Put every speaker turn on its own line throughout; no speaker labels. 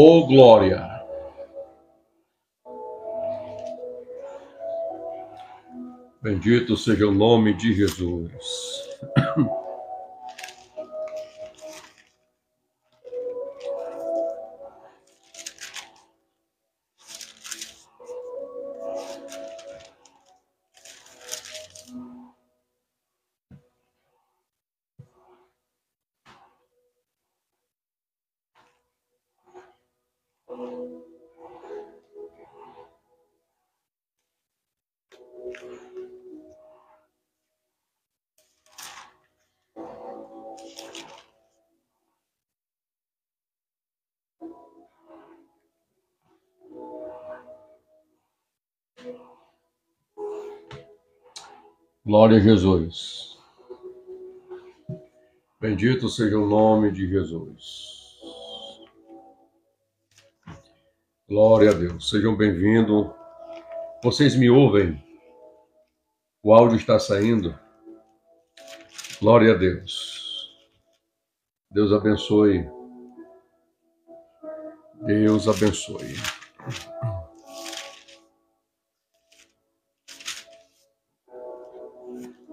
Oh, glória! Bendito seja o nome de Jesus. Glória a Jesus. Bendito seja o nome de Jesus. Glória a Deus. Sejam bem-vindos. Vocês me ouvem? O áudio está saindo? Glória a Deus. Deus abençoe. Deus abençoe.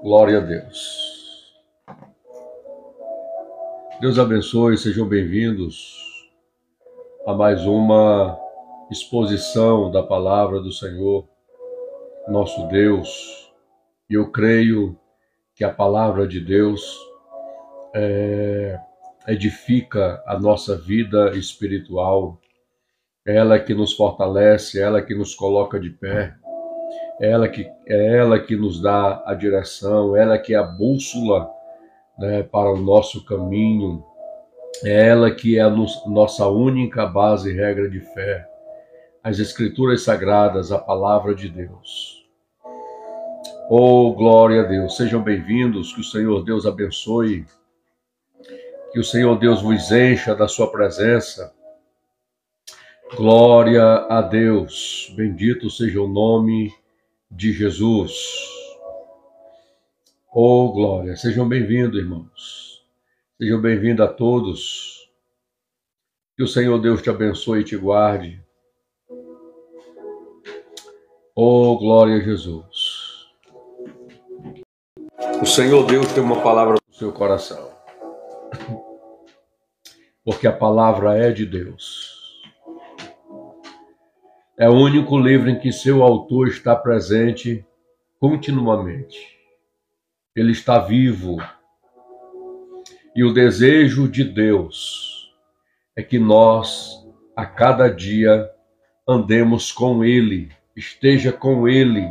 Glória a Deus. Deus abençoe, sejam bem-vindos a mais uma exposição da palavra do Senhor, nosso Deus. E eu creio que a palavra de Deus edifica a nossa vida espiritual, ela que nos fortalece, ela que nos coloca de pé, é ela que nos dá a direção, ela que é a bússola, né, para o nosso caminho, é ela que é a nossa única base e regra de fé, as Escrituras Sagradas, a palavra de Deus. Oh, glória a Deus, sejam bem-vindos, que o Senhor Deus abençoe, que o Senhor Deus vos encha da sua presença. Glória a Deus, bendito seja o nome de Jesus. Oh, glória, sejam bem-vindos, irmãos. Sejam bem-vindos a todos. Que o Senhor Deus te abençoe e te guarde. Oh, glória a Jesus. O Senhor Deus tem uma palavra no seu coração. Porque a palavra é de Deus. É o único livro em que seu autor está presente continuamente. Ele está vivo. E o desejo de Deus é que nós, a cada dia, andemos com Ele, esteja com Ele,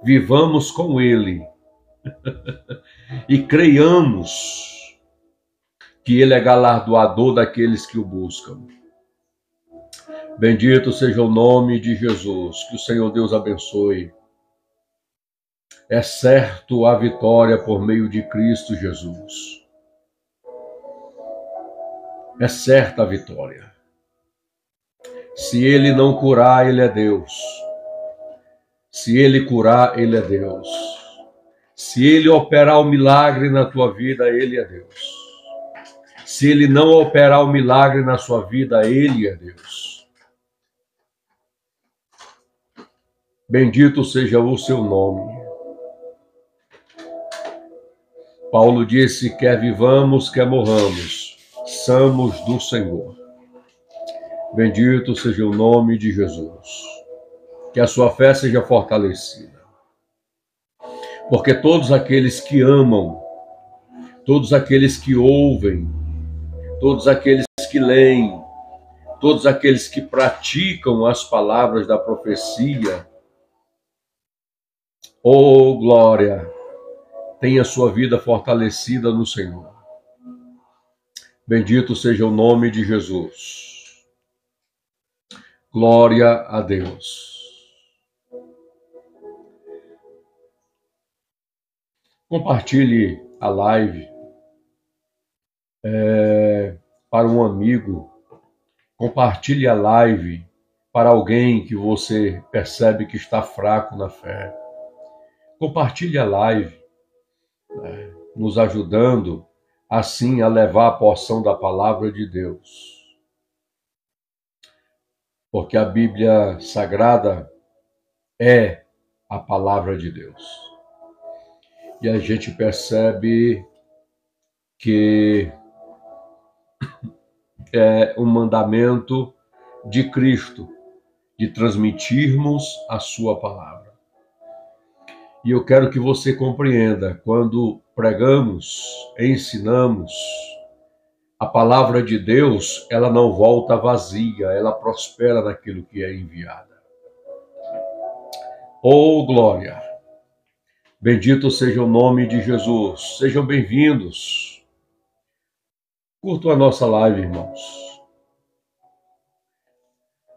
vivamos com Ele e creiamos que Ele é galardoador daqueles que o buscam. Bendito seja o nome de Jesus, que o Senhor Deus abençoe. É certo a vitória por meio de Cristo Jesus. É certa a vitória. Se Ele não curar, Ele é Deus. Se Ele curar, Ele é Deus. Se Ele operar o milagre na tua vida, Ele é Deus. Se Ele não operar o milagre na sua vida, Ele é Deus. Bendito seja o seu nome. Paulo disse, quer vivamos, quer morramos, somos do Senhor. Bendito seja o nome de Jesus. Que a sua fé seja fortalecida. Porque todos aqueles que amam, todos aqueles que ouvem, todos aqueles que leem, todos aqueles que praticam as palavras da profecia, oh, glória, tenha sua vida fortalecida no Senhor. Bendito seja o nome de Jesus. Glória a Deus. Compartilhe a live para um amigo. Compartilhe a live para alguém que você percebe que está fraco na fé. Compartilhe a live, nos ajudando assim a levar a porção da palavra de Deus. Porque a Bíblia Sagrada é a palavra de Deus. E a gente percebe que é um mandamento de Cristo de transmitirmos a sua palavra. E eu quero que você compreenda, quando pregamos, ensinamos, a palavra de Deus, ela não volta vazia, ela prospera naquilo que é enviada. Oh, glória! Bendito seja o nome de Jesus. Sejam bem-vindos. Curtam a nossa live, irmãos.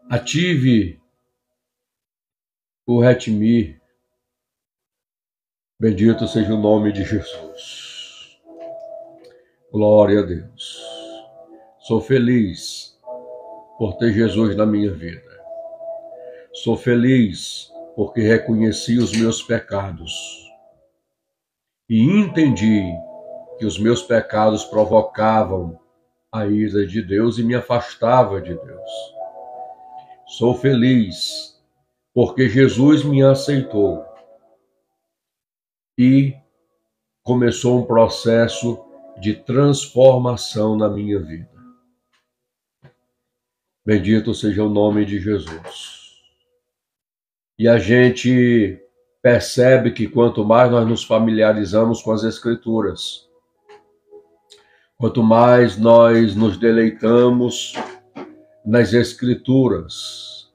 Ative o Retmi. Bendito seja o nome de Jesus. Glória a Deus. Sou feliz por ter Jesus na minha vida. Sou feliz porque reconheci os meus pecados e entendi que os meus pecados provocavam a ira de Deus e me afastava de Deus. Sou feliz porque Jesus me aceitou e começou um processo de transformação na minha vida. Bendito seja o nome de Jesus. E a gente percebe que quanto mais nós nos familiarizamos com as Escrituras, quanto mais nós nos deleitamos nas Escrituras,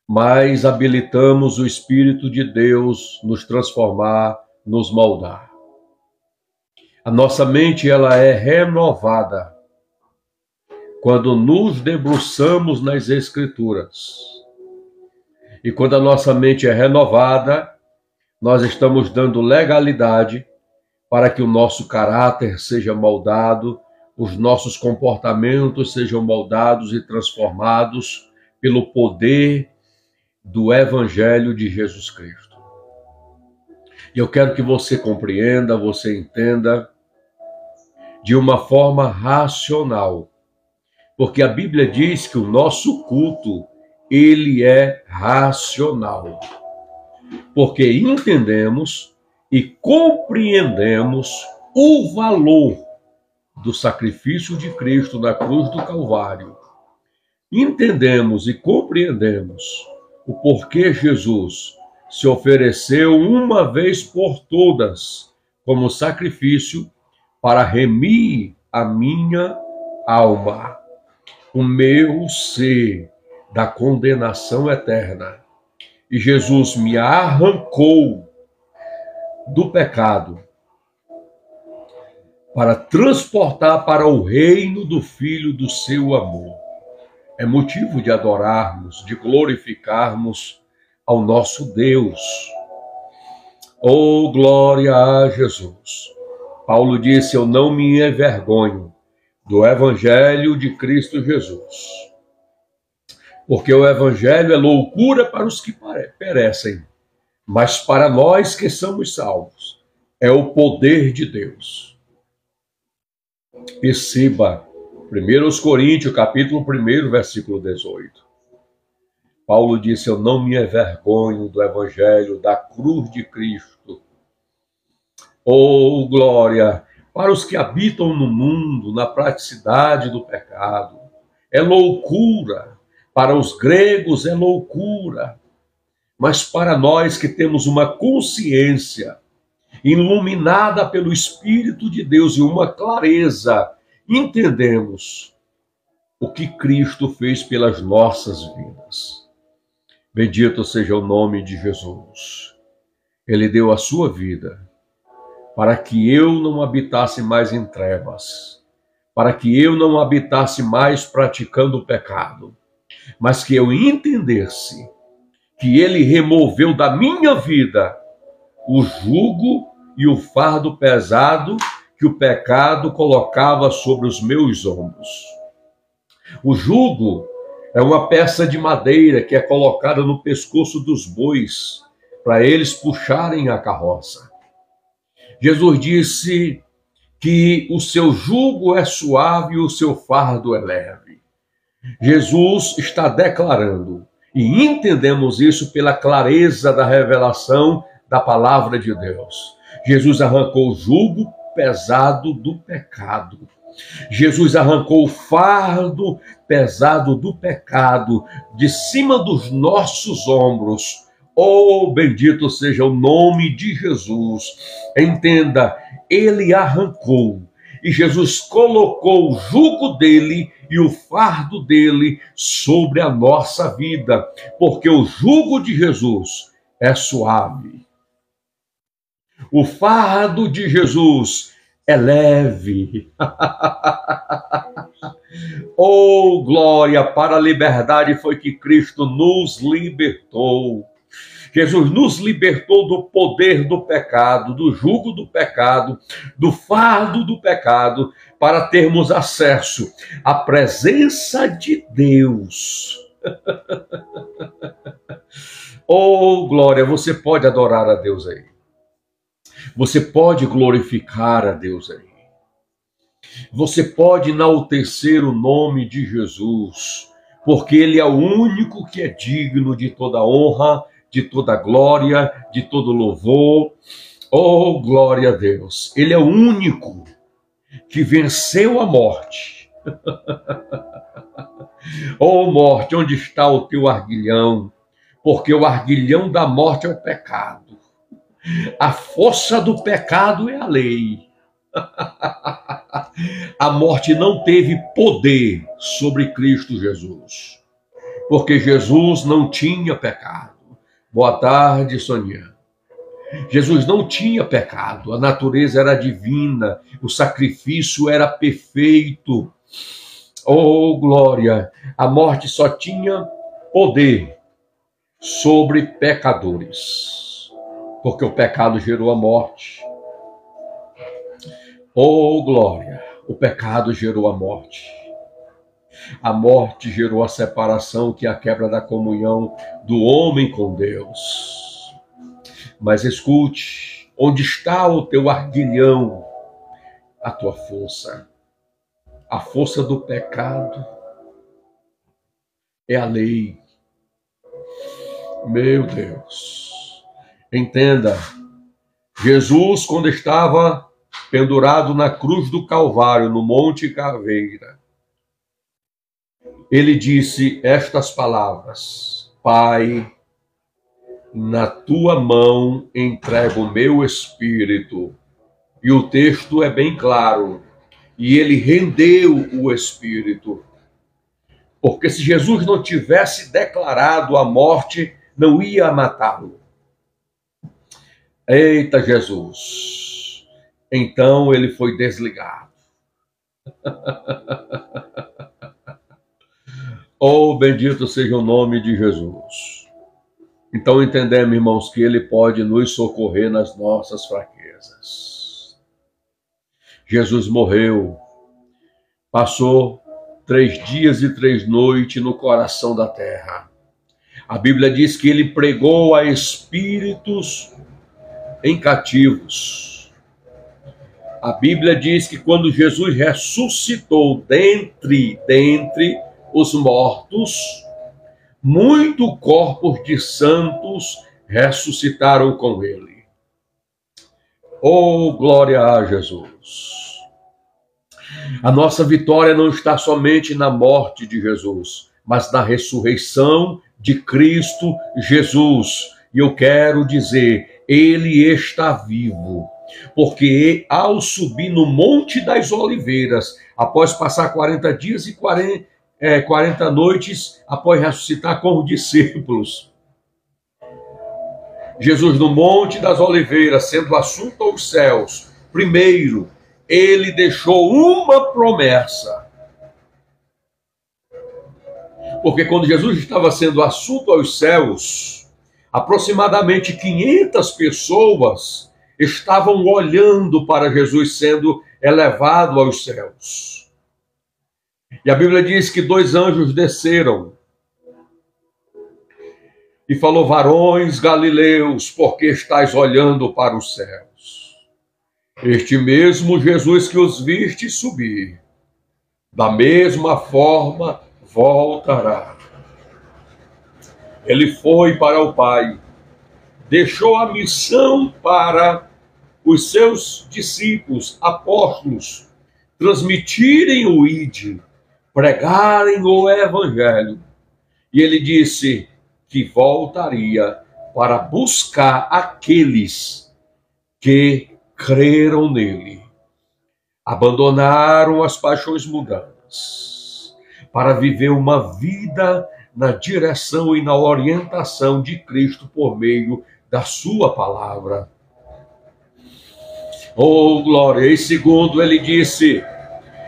mais habilitamos o Espírito de Deus nos transformar, nos moldar. A nossa mente, ela é renovada quando nos debruçamos nas Escrituras. E quando a nossa mente é renovada, nós estamos dando legalidade para que o nosso caráter seja moldado, os nossos comportamentos sejam moldados e transformados pelo poder do Evangelho de Jesus Cristo. E eu quero que você compreenda, você entenda de uma forma racional, porque a Bíblia diz que o nosso culto, ele é racional, porque entendemos e compreendemos o valor do sacrifício de Cristo na cruz do Calvário. Entendemos e compreendemos o porquê Jesus se ofereceu uma vez por todas como sacrifício para remir a minha alma, o meu ser, da condenação eterna. E Jesus me arrancou do pecado para transportar para o reino do Filho do seu amor. É motivo de adorarmos, de glorificarmos ao nosso Deus. Oh, glória a Jesus! Paulo disse, eu não me envergonho do Evangelho de Cristo Jesus. Porque o Evangelho é loucura para os que perecem, mas para nós que somos salvos, é o poder de Deus. Perceba, 1 Coríntios, capítulo 1, versículo 18. Paulo disse, eu não me envergonho do Evangelho, da cruz de Cristo. Oh, glória! Para os que habitam no mundo, na praticidade do pecado, é loucura. Para os gregos é loucura, mas para nós que temos uma consciência iluminada pelo Espírito de Deus e uma clareza, entendemos o que Cristo fez pelas nossas vidas. Bendito seja o nome de Jesus. Ele deu a sua vida para que eu não habitasse mais em trevas, para que eu não habitasse mais praticando o pecado, mas que eu entendesse que ele removeu da minha vida o jugo e o fardo pesado que o pecado colocava sobre os meus ombros. O jugo é uma peça de madeira que é colocada no pescoço dos bois para eles puxarem a carroça. Jesus disse que o seu jugo é suave e o seu fardo é leve. Jesus está declarando, e entendemos isso pela clareza da revelação da palavra de Deus. Jesus arrancou o jugo pesado do pecado. Jesus arrancou o fardo pesado do pecado de cima dos nossos ombros. Oh, bendito seja o nome de Jesus. Entenda, ele arrancou e Jesus colocou o jugo dele e o fardo dele sobre a nossa vida, porque o jugo de Jesus é suave. O fardo de Jesus é leve. Oh, glória! Para a liberdade foi que Cristo nos libertou. Jesus nos libertou do poder do pecado, do jugo do pecado, do fardo do pecado, para termos acesso à presença de Deus. Oh, glória! Você pode adorar a Deus aí. Você pode glorificar a Deus aí. Você pode enaltecer o nome de Jesus, porque Ele é o único que é digno de toda honra, de toda glória, de todo louvor. Oh, glória a Deus! Ele é o único que venceu a morte. Oh, morte, onde está o teu arguilhão? Porque o arguilhão da morte é o pecado. A força do pecado é a lei. A morte não teve poder sobre Cristo Jesus, porque Jesus não tinha pecado. Boa tarde, Sonia. Jesus não tinha pecado, a natureza era divina, o sacrifício era perfeito. Oh, glória! A morte só tinha poder sobre pecadores, porque o pecado gerou a morte. Oh, glória! O pecado gerou a morte. A morte gerou a separação, que é a quebra da comunhão do homem com Deus. Mas escute, onde está o teu arguilhão? A tua força. A força do pecado é a lei. Meu Deus. Entenda, Jesus, quando estava pendurado na cruz do Calvário, no Monte Caveira, ele disse estas palavras: Pai, na tua mão entrego o meu espírito. E o texto é bem claro. E ele rendeu o espírito. Porque se Jesus não tivesse declarado a morte, não ia matá-lo. Eita, Jesus! Então ele foi desligado. Oh, bendito seja o nome de Jesus. Então entendemos, irmãos, que ele pode nos socorrer nas nossas fraquezas. Jesus morreu, passou 3 dias e 3 noites no coração da terra. A Bíblia diz que ele pregou a espíritos em cativos. A Bíblia diz que quando Jesus ressuscitou dentre os mortos, muitos corpos de santos ressuscitaram com ele. Oh, glória a Jesus! A nossa vitória não está somente na morte de Jesus, mas na ressurreição de Cristo Jesus. E eu quero dizer, ele está vivo, porque ao subir no Monte das Oliveiras, após passar 40 dias e 40 noites, após ressuscitar com os discípulos, Jesus no Monte das Oliveiras, sendo assunto aos céus, primeiro, ele deixou uma promessa. Porque quando Jesus estava sendo assunto aos céus, aproximadamente 500 pessoas estavam olhando para Jesus sendo elevado aos céus. E a Bíblia diz que 2 anjos desceram e falou: varões galileus, por que estáis olhando para os céus? Este mesmo Jesus que os viste subir, da mesma forma voltará. Ele foi para o Pai, deixou a missão para os seus discípulos, apóstolos, transmitirem o ID, pregarem o Evangelho. E ele disse que voltaria para buscar aqueles que creram nele, abandonaram as paixões mundanas, para viver uma vida na direção e na orientação de Cristo por meio da sua palavra. Oh, glória! E segundo, ele disse: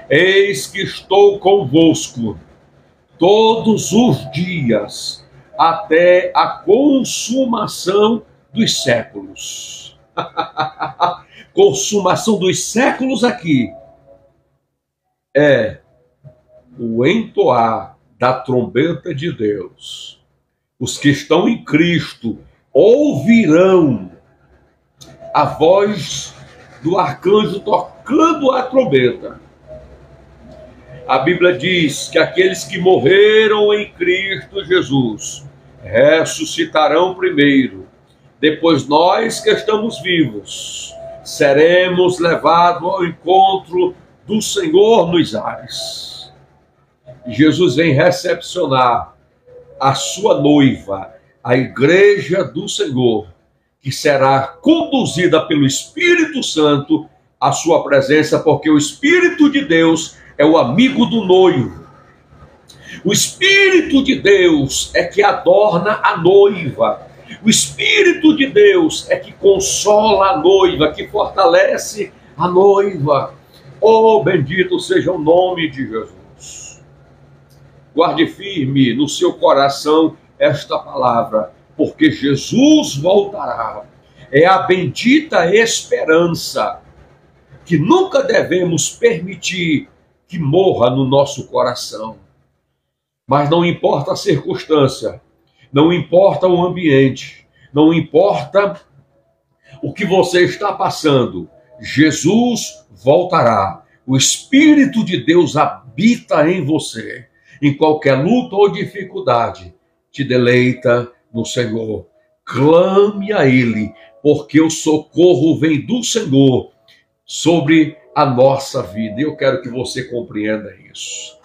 eis que estou convosco todos os dias, até a consumação dos séculos. Consumação dos séculos aqui é o entoar da trombeta de Deus. Os que estão em Cristo ouvirão a voz do arcanjo tocando a trombeta. A Bíblia diz que aqueles que morreram em Cristo Jesus ressuscitarão primeiro. Depois nós que estamos vivos seremos levados ao encontro do Senhor nos ares. Jesus vem recepcionar a sua noiva, a igreja do Senhor, que será conduzida pelo Espírito Santo à sua presença, porque o Espírito de Deus é o amigo do noivo. O Espírito de Deus é que adorna a noiva. O Espírito de Deus é que consola a noiva, que fortalece a noiva. Oh, bendito seja o nome de Jesus. Guarde firme no seu coração esta palavra, porque Jesus voltará. É a bendita esperança que nunca devemos permitir que morra no nosso coração. Mas não importa a circunstância, não importa o ambiente, não importa o que você está passando, Jesus voltará. O Espírito de Deus habita em você. Em qualquer luta ou dificuldade, te deleita no Senhor. Clame a Ele, porque o socorro vem do Senhor sobre a nossa vida. Eu quero que você compreenda isso.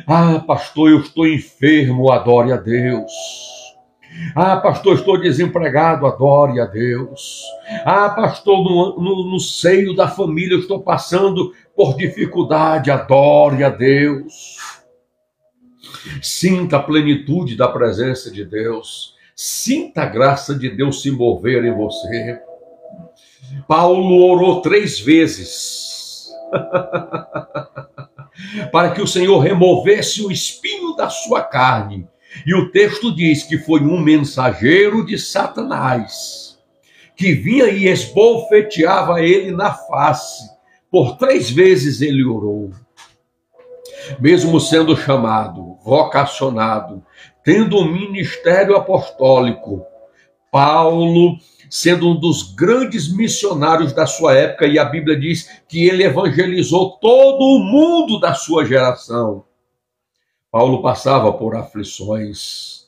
Ah, pastor, eu estou enfermo, adore a Deus. Ah, pastor, estou desempregado, adore a Deus. Ah, pastor, no seio da família eu estou passando por dificuldade, adore a Deus. Sinta a plenitude da presença de Deus. Sinta a graça de Deus se mover em você. Paulo orou 3 vezes para que o Senhor removesse o espinho da sua carne. E o texto diz que foi um mensageiro de Satanás que vinha e esbofeteava ele na face. Por 3 vezes ele orou. Mesmo sendo chamado, vocacionado, tendo um ministério apostólico, Paulo, sendo um dos grandes missionários da sua época, e a Bíblia diz que ele evangelizou todo o mundo da sua geração. Paulo passava por aflições,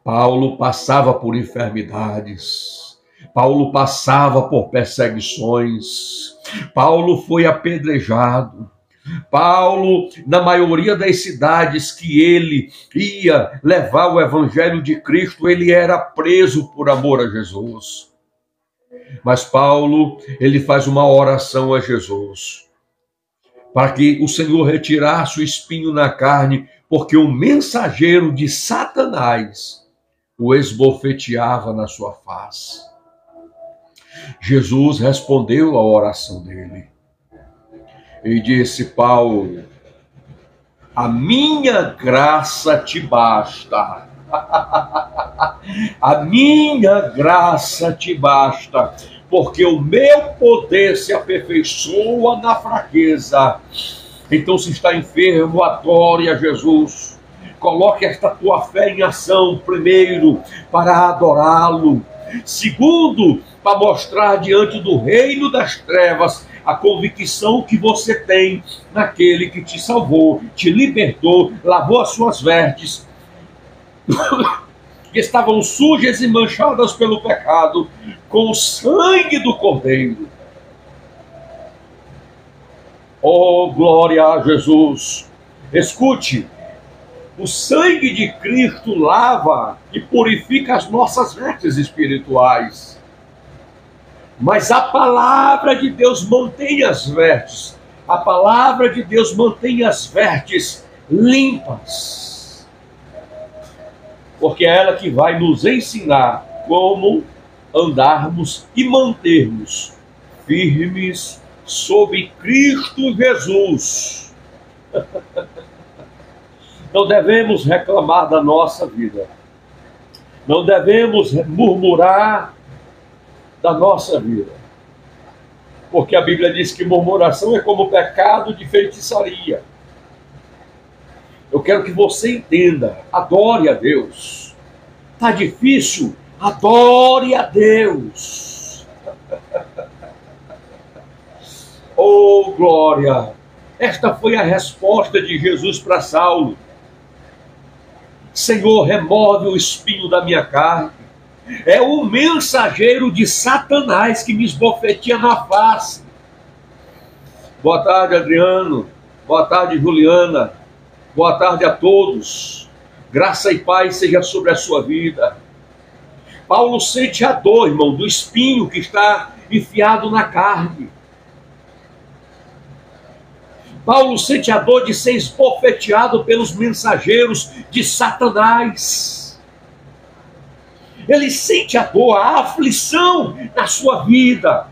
Paulo passava por enfermidades, Paulo passava por perseguições, Paulo foi apedrejado. Paulo, na maioria das cidades que ele ia levar o evangelho de Cristo, ele era preso por amor a Jesus. Mas Paulo, ele faz uma oração a Jesus, para que o Senhor retirasse o espinho na carne, porque o mensageiro de Satanás o esbofeteava na sua face. Jesus respondeu à oração dele e disse: Paulo, a minha graça te basta. A minha graça te basta, porque o meu poder se aperfeiçoa na fraqueza. Então, se está enfermo, adore a Jesus. Coloque esta tua fé em ação, primeiro, para adorá-lo. Segundo, para mostrar diante do reino das trevas a convicção que você tem naquele que te salvou, te libertou, lavou as suas vestes, que estavam sujas e manchadas pelo pecado, com o sangue do Cordeiro. Oh, glória a Jesus! Escute, o sangue de Cristo lava e purifica as nossas vestes espirituais. Mas a palavra de Deus mantém as vestes. A palavra de Deus mantém as vestes limpas. Porque é ela que vai nos ensinar como andarmos e mantermos firmes sob Cristo Jesus. Não devemos reclamar da nossa vida. Não devemos murmurar da nossa vida. Porque a Bíblia diz que murmuração é como pecado de feitiçaria. Eu quero que você entenda. Adore a Deus. Está difícil? Adore a Deus. Oh, glória! Esta foi a resposta de Jesus para Saulo. Senhor, remove o espinho da minha carne. É o mensageiro de Satanás que me esbofeteia na face. Boa tarde, Adriano. Boa tarde, Juliana. Boa tarde a todos. Graça e paz seja sobre a sua vida. Paulo sente a dor, irmão, do espinho que está enfiado na carne. Paulo sente a dor de ser esbofeteado pelos mensageiros de Satanás. Ele sente a dor, a aflição na sua vida.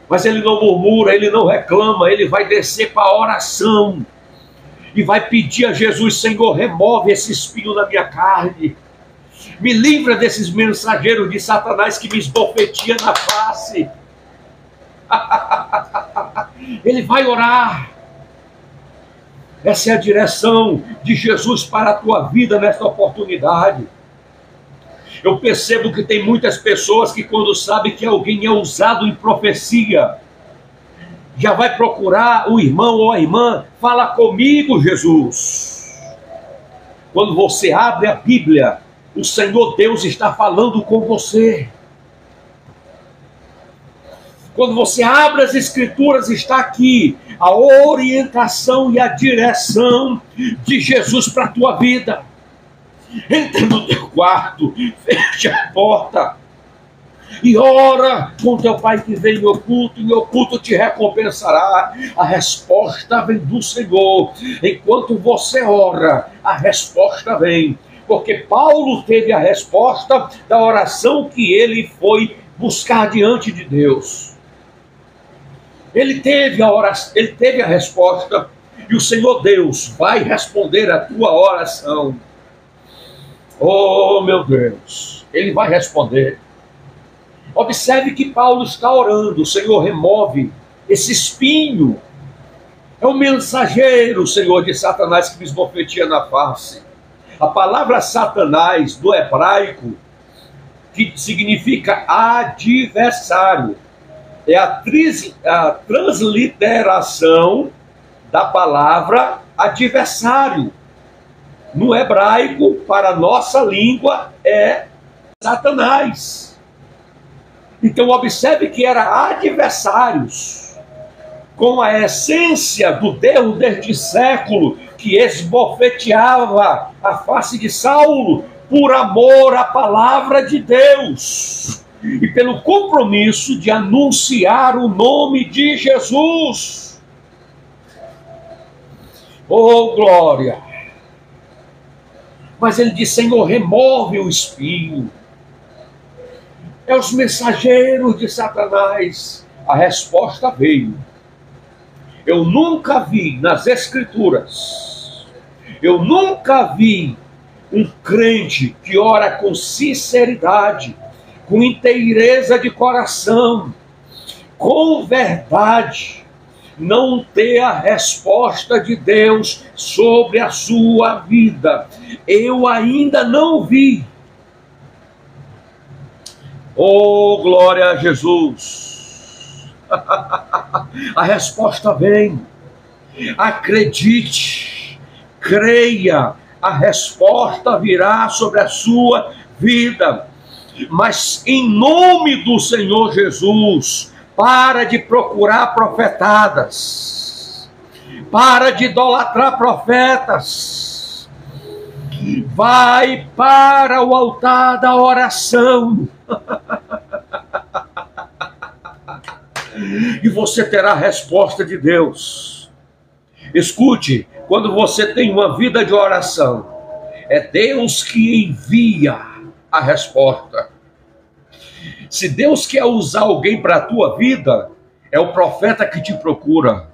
Mas ele não murmura, ele não reclama, ele vai descer para a oração. E vai pedir a Jesus: Senhor, remove esse espinho da minha carne. Me livra desses mensageiros de Satanás que me esbofetiam na face. Ele vai orar. Essa é a direção de Jesus para a tua vida nesta oportunidade. Eu percebo que tem muitas pessoas que, quando sabem que alguém é usado em profecia, já vai procurar o irmão ou a irmã: fala comigo, Jesus. Quando você abre a Bíblia, o Senhor Deus está falando com você. Quando você abre as Escrituras, está aqui a orientação e a direção de Jesus para a tua vida. Entra no teu quarto, fecha a porta e ora com teu Pai que vem em oculto, e em oculto te recompensará. A resposta vem do Senhor. Enquanto você ora, a resposta vem. Porque Paulo teve a resposta da oração que ele foi buscar diante de Deus. Ele teve a oração, ele teve a resposta, e o Senhor Deus vai responder a tua oração. Oh, meu Deus, ele vai responder. Observe que Paulo está orando: Senhor, remove esse espinho. É o mensageiro, Senhor, de Satanás que me esbofeteia na face. A palavra Satanás, do hebraico, que significa adversário, é a transliteração da palavra adversário. No hebraico, para a nossa língua, é Satanás. Então observe que eram adversários, com a essência do Deus deste século, que esbofeteava a face de Saulo por amor à palavra de Deus e pelo compromisso de anunciar o nome de Jesus. Oh, glória! Mas ele diz: Senhor, remove o espinho. É os mensageiros de Satanás. A resposta veio. Eu nunca vi nas Escrituras, eu nunca vi Um crente que ora com sinceridade, com inteireza de coração, com verdade, não ter a resposta de Deus sobre a sua vida. Eu ainda não vi. Oh, glória a Jesus! A resposta vem. Acredite, creia, a resposta virá sobre a sua vida. Mas em nome do Senhor Jesus, para de procurar profetadas, para de idolatrar profetas, vai para o altar da oração, e você terá a resposta de Deus. Escute, quando você tem uma vida de oração, é Deus que envia a resposta. Se Deus quer usar alguém para a tua vida, é o profeta que te procura.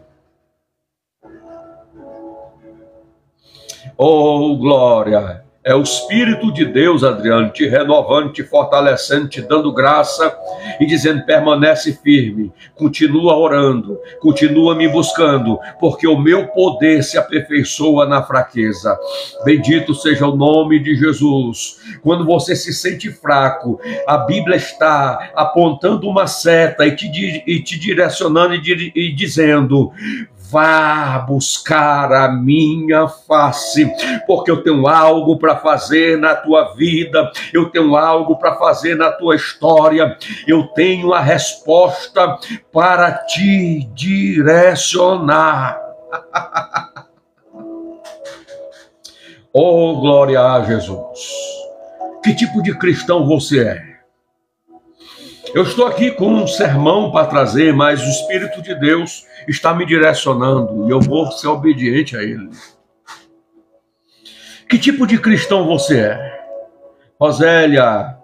Oh, glória! É o Espírito de Deus, Adriano, te renovando, te fortalecendo, te dando graça e dizendo: permanece firme, continua orando, continua me buscando, porque o meu poder se aperfeiçoa na fraqueza. Bendito seja o nome de Jesus. Quando você se sente fraco, a Bíblia está apontando uma seta e te direcionando e dizendo: vá buscar a minha face, porque eu tenho algo para fazer na tua vida, eu tenho algo para fazer na tua história, eu tenho a resposta para te direcionar. Oh, glória a Jesus! Que tipo de cristão você é? Eu estou aqui com um sermão para trazer, mas o Espírito de Deus está me direcionando e eu vou ser obediente a Ele. Que tipo de cristão você é? Rosélia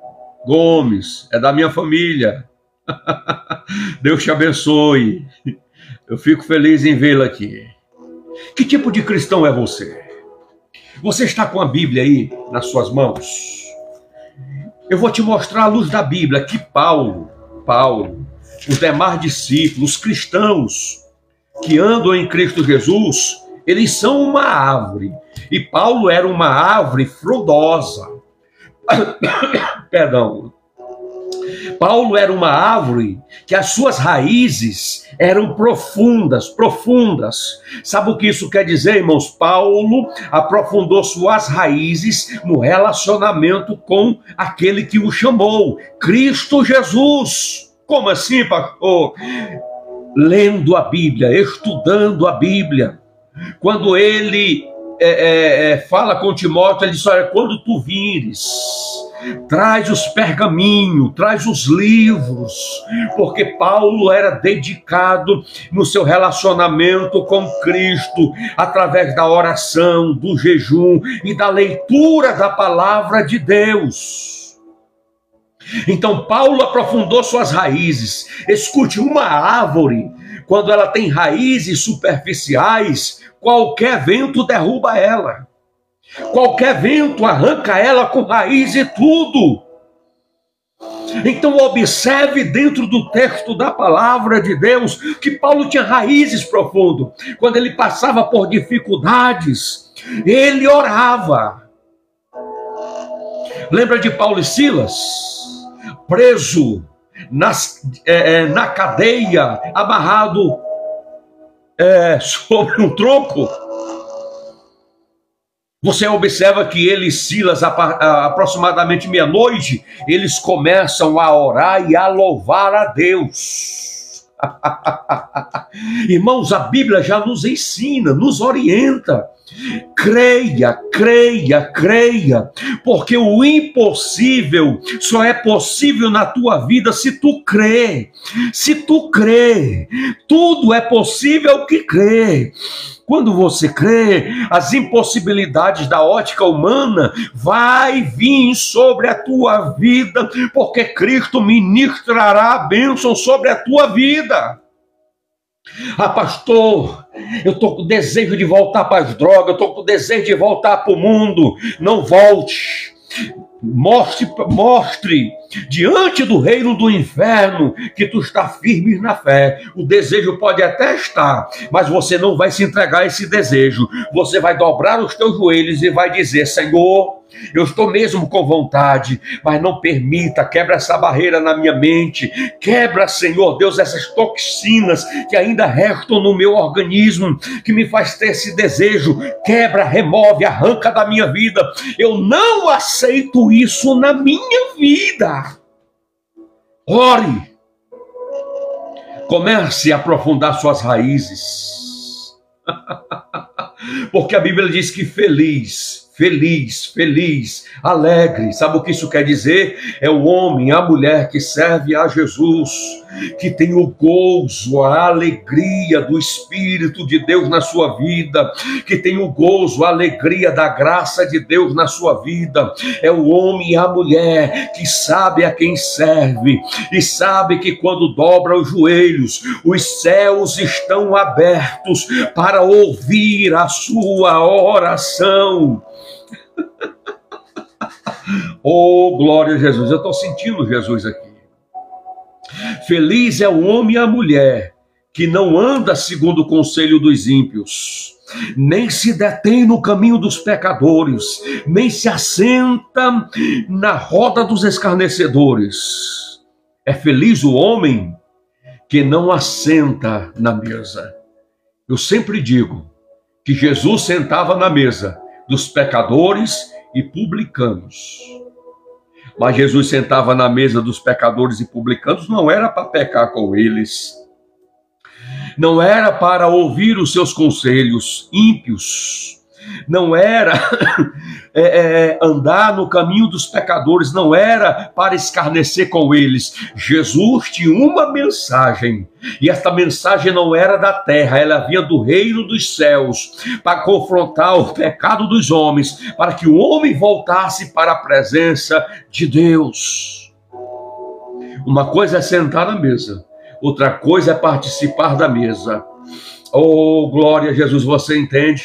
Gomes, é da minha família. Deus te abençoe. Eu fico feliz em vê-la aqui. Que tipo de cristão é você? Você está com a Bíblia aí nas suas mãos? Eu vou te mostrar à luz da Bíblia que Paulo, os demais discípulos, os cristãos que andam em Cristo Jesus, eles são uma árvore. E Paulo era uma árvore frondosa. Perdão. Paulo era uma árvore que as suas raízes eram profundas. Sabe o que isso quer dizer, irmãos? Paulo aprofundou suas raízes no relacionamento com aquele que o chamou, Cristo Jesus. Como assim, pastor? Lendo a Bíblia, estudando a Bíblia. Quando ele fala com Timóteo, ele diz: olha, quando tu vires, traz os pergaminhos, traz os livros, porque Paulo era dedicado no seu relacionamento com Cristo, através da oração, do jejum e da leitura da palavra de Deus. Então Paulo aprofundou suas raízes. Escute, uma árvore, quando ela tem raízes superficiais, qualquer vento derruba ela. Qualquer vento arranca ela com raiz e tudo. Então observe dentro do texto da palavra de Deus que Paulo tinha raízes profundas. Quando ele passava por dificuldades, ele orava. Lembra de Paulo e Silas? Preso na cadeia, amarrado sobre um tronco. Você observa que ele e Silas, aproximadamente meia-noite, eles começam a orar e a louvar a Deus. Irmãos, a Bíblia já nos ensina, nos orienta. Creia, porque o impossível só é possível na tua vida se tu crê. Se tu crê, tudo é possível que crê. Quando você crê, as impossibilidades da ótica humana vai vir sobre a tua vida, porque Cristo ministrará a bênção sobre a tua vida. Ah, pastor, Eu estou com desejo de voltar para as drogas, eu estou com desejo de voltar para o mundo. Não volte. Mostre diante do reino do inferno que tu está firme na fé. O desejo pode até estar, mas você não vai se entregar a esse desejo. Você vai dobrar os teus joelhos e vai dizer: Senhor, eu estou mesmo com vontade, mas não permita, quebra essa barreira na minha mente, quebra, Senhor Deus, essas toxinas que ainda restam no meu organismo, que me faz ter esse desejo, quebra, remove, arranca da minha vida. Eu não aceito isso na minha vida. Ore, comece a aprofundar suas raízes, porque a Bíblia diz que feliz, alegre. Sabe o que isso quer dizer? É o homem, a mulher que serve a Jesus, que tem o gozo, a alegria do Espírito de Deus na sua vida, que tem o gozo, a alegria da graça de Deus na sua vida. É o homem e a mulher que sabe a quem serve e sabe que quando dobra os joelhos, os céus estão abertos para ouvir a sua oração. Oh, glória a Jesus. Eu estou sentindo Jesus aqui. Feliz é o homem e a mulher que não anda segundo o conselho dos ímpios, nem se detém no caminho dos pecadores, nem se assenta na roda dos escarnecedores. É feliz o homem que não assenta na mesa. Eu sempre digo que Jesus sentava na mesa dos pecadores e publicanos. Mas Jesus sentava na mesa dos pecadores e publicanos, não era para pecar com eles, não era para ouvir os seus conselhos ímpios, não era andar no caminho dos pecadores, não era para escarnecer com eles. Jesus tinha uma mensagem, e esta mensagem não era da terra, ela vinha do reino dos céus, para confrontar o pecado dos homens, para que o homem voltasse para a presença de Deus. Uma coisa é sentar na mesa, outra coisa é participar da mesa. Oh, glória a Jesus, você entende?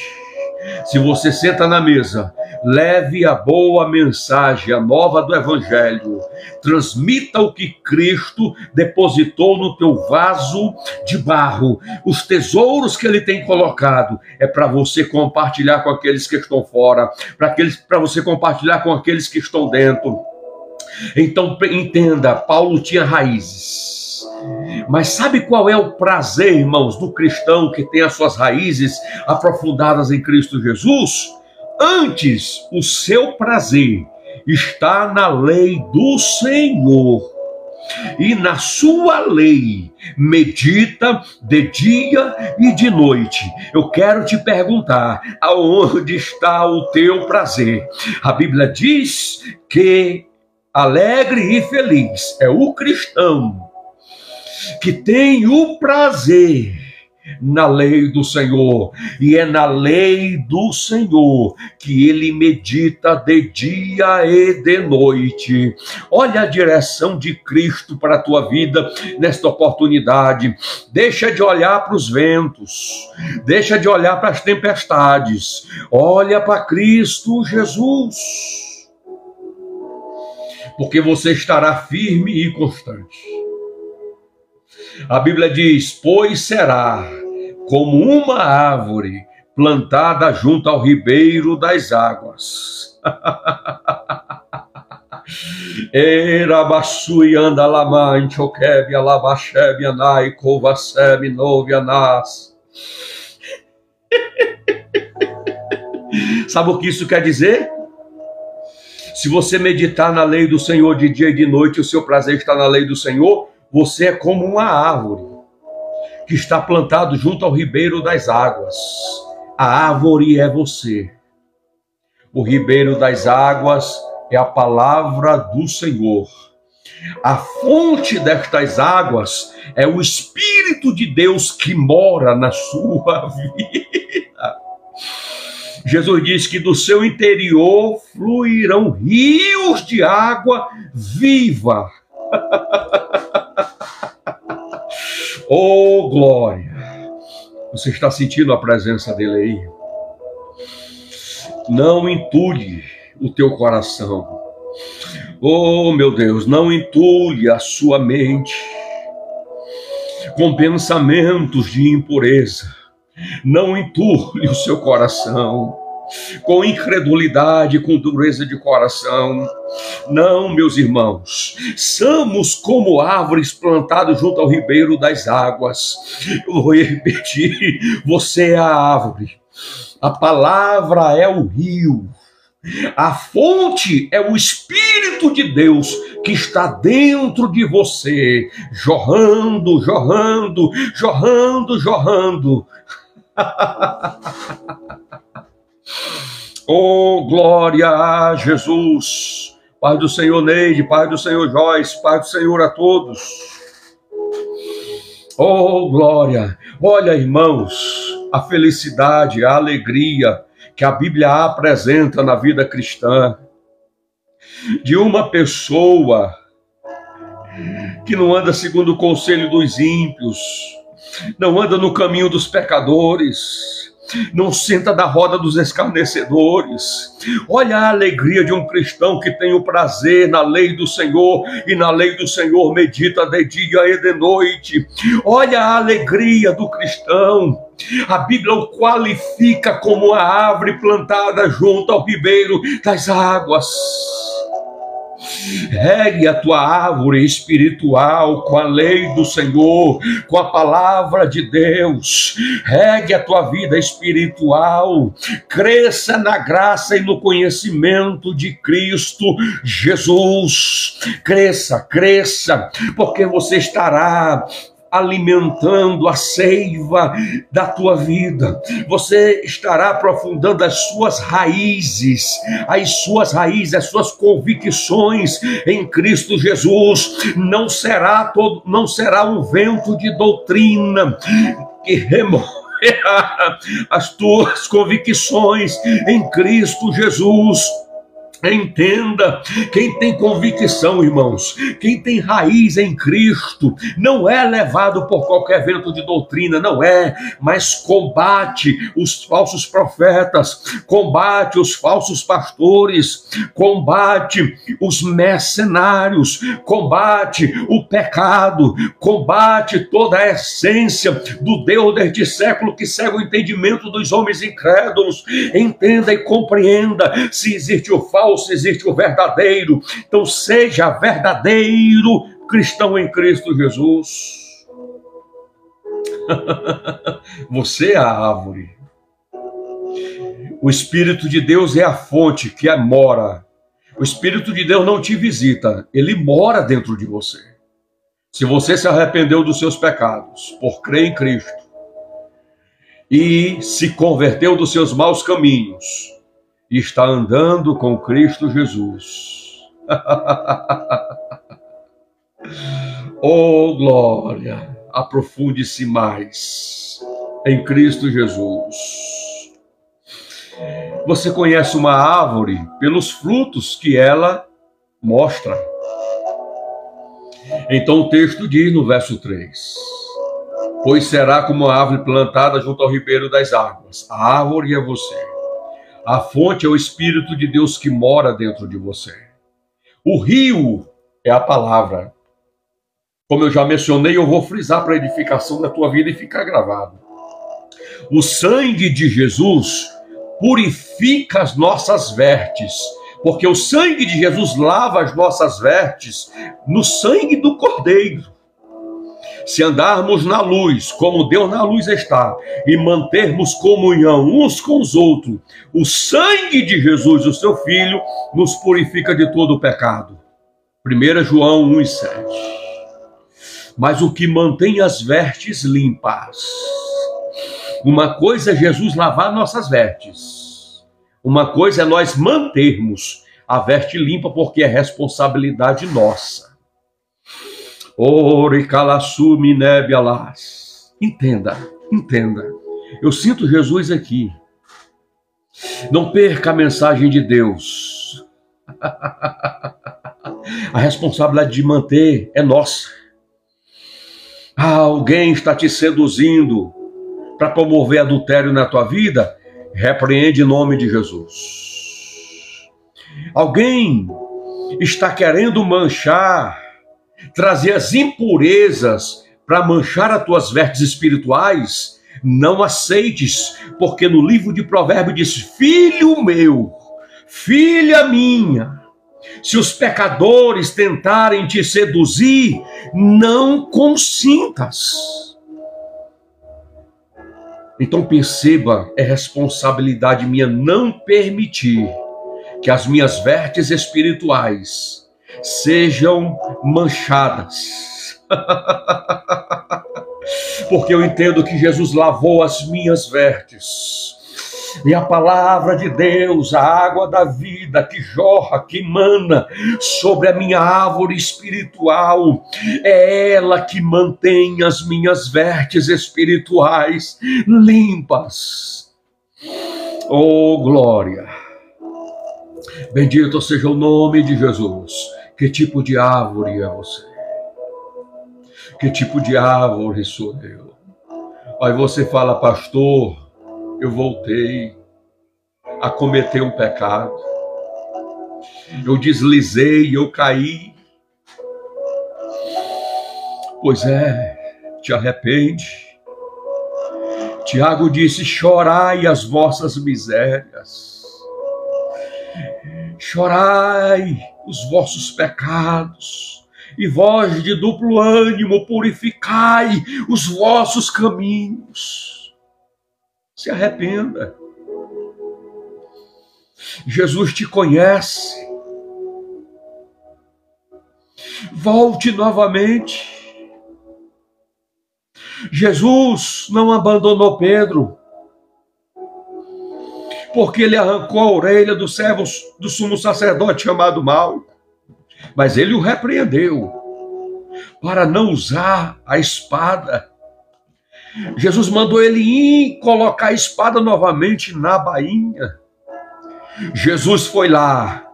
Se você senta na mesa, leve a boa mensagem, a nova do Evangelho. Transmita o que Cristo depositou no teu vaso de barro. Os tesouros que Ele tem colocado é para você compartilhar com aqueles que estão fora, para você compartilhar com aqueles que estão dentro. Então entenda, Paulo tinha raízes. Mas sabe qual é o prazer, irmãos, do cristão que tem as suas raízes aprofundadas em Cristo Jesus? Antes, o seu prazer está na lei do Senhor, e na sua lei medita de dia e de noite. Eu quero te perguntar, aonde está o teu prazer? A Bíblia diz que alegre e feliz é o cristão que tem o prazer na lei do Senhor, e é na lei do Senhor que ele medita de dia e de noite. Olha a direção de Cristo para a tua vida nesta oportunidade. Deixa de olhar para os ventos, deixa de olhar para as tempestades, olha para Cristo Jesus, porque você estará firme e constante. A Bíblia diz: pois será como uma árvore plantada junto ao ribeiro das águas. Sabe o que isso quer dizer? Se você meditar na lei do Senhor de dia e de noite, o seu prazer está na lei do Senhor. Você é como uma árvore que está plantado junto ao ribeiro das águas. A árvore é você. O ribeiro das águas é a palavra do Senhor. A fonte destas águas é o Espírito de Deus que mora na sua vida. Jesus diz que do seu interior fluirão rios de água viva. Oh, glória! Você está sentindo a presença dele aí? Não entulhe o teu coração. Oh, meu Deus, não entulhe a sua mente com pensamentos de impureza. Não entulhe o seu coração com incredulidade, com dureza de coração. Não, meus irmãos, somos como árvores plantadas junto ao ribeiro das águas. Eu vou repetir, você é a árvore, a palavra é o rio, a fonte é o Espírito de Deus que está dentro de você, jorrando, jorrando, jorrando, jorrando. Oh, glória a Jesus. Pai do Senhor Neide, Pai do Senhor Joyce, Pai do Senhor a todos. Oh, glória. Olha, irmãos, a felicidade, a alegria que a Bíblia apresenta na vida cristã de uma pessoa que não anda segundo o conselho dos ímpios, não anda no caminho dos pecadores, não senta da roda dos escarnecedores. Olha a alegria de um cristão que tem o prazer na lei do Senhor, e na lei do Senhor medita de dia e de noite. Olha a alegria do cristão. A Bíblia o qualifica como a árvore plantada junto ao ribeiro das águas. Regue a tua árvore espiritual com a lei do Senhor, com a palavra de Deus. Regue a tua vida espiritual. Cresça na graça e no conhecimento de Cristo Jesus. Cresça, cresça, porque você estará alimentando a seiva da tua vida. Você estará aprofundando as suas raízes, as suas convicções em Cristo Jesus. Não será um vento de doutrina que removerá as tuas convicções em Cristo Jesus. Entenda, quem tem convicção, irmãos, quem tem raiz em Cristo, não é levado por qualquer vento de doutrina, não é, mas combate os falsos profetas, combate os falsos pastores, combate os mercenários, combate o pecado, combate toda a essência do Deus deste século que cega o entendimento dos homens incrédulos. Entenda e compreenda, se existe o falso, existe o verdadeiro. Então seja verdadeiro cristão em Cristo Jesus. Você é a árvore. O Espírito de Deus é a fonte que mora. O Espírito de Deus não te visita, ele mora dentro de você. Se você se arrependeu dos seus pecados por crer em Cristo e se converteu dos seus maus caminhos, e está andando com Cristo Jesus. Oh, glória! Aprofunde-se mais em Cristo Jesus. Você conhece uma árvore pelos frutos que ela mostra. Então o texto diz no verso 3: pois será como a árvore plantada junto ao ribeiro das águas. A árvore é você. A fonte é o Espírito de Deus que mora dentro de você. O rio é a palavra. Como eu já mencionei, eu vou frisar para a edificação da tua vida e ficar gravado. O sangue de Jesus purifica as nossas vestes, porque o sangue de Jesus lava as nossas vestes no sangue do Cordeiro. Se andarmos na luz, como Deus na luz está, e mantermos comunhão uns com os outros, o sangue de Jesus, o seu Filho, nos purifica de todo o pecado. 1 João 1,7. Mas o que mantém as vestes limpas? Uma coisa é Jesus lavar nossas vestes. Uma coisa é nós mantermos a veste limpa, porque é responsabilidade nossa. Entenda, entenda. Eu sinto Jesus aqui. Não perca a mensagem de Deus. A responsabilidade de manter é nossa. Alguém está te seduzindo para promover adultério na tua vida, repreende em nome de Jesus. Alguém está querendo manchar, trazer as impurezas para manchar as tuas vestes espirituais, não aceites, porque no livro de Provérbios diz: filho meu, filha minha, se os pecadores tentarem te seduzir, não consintas. Então perceba, é responsabilidade minha não permitir que as minhas vestes espirituais sejam manchadas. Porque eu entendo que Jesus lavou as minhas vestes. E a palavra de Deus, a água da vida que jorra, que emana sobre a minha árvore espiritual, é ela que mantém as minhas vestes espirituais limpas. Oh, glória! Bendito seja o nome de Jesus. Que tipo de árvore é você? Que tipo de árvore sou eu? Aí você fala: pastor, eu voltei a cometer um pecado. Eu deslizei, eu caí. Pois é, te arrepende. Tiago disse: chorai as vossas misérias. Chorai os vossos pecados. E vós de duplo ânimo purificai os vossos caminhos. Se arrependa. Jesus te conhece. Volte novamente. Jesus não abandonou Pedro, porque ele arrancou a orelha do servo do sumo sacerdote chamado Malco, mas ele o repreendeu para não usar a espada. Jesus mandou ele ir colocar a espada novamente na bainha. Jesus foi lá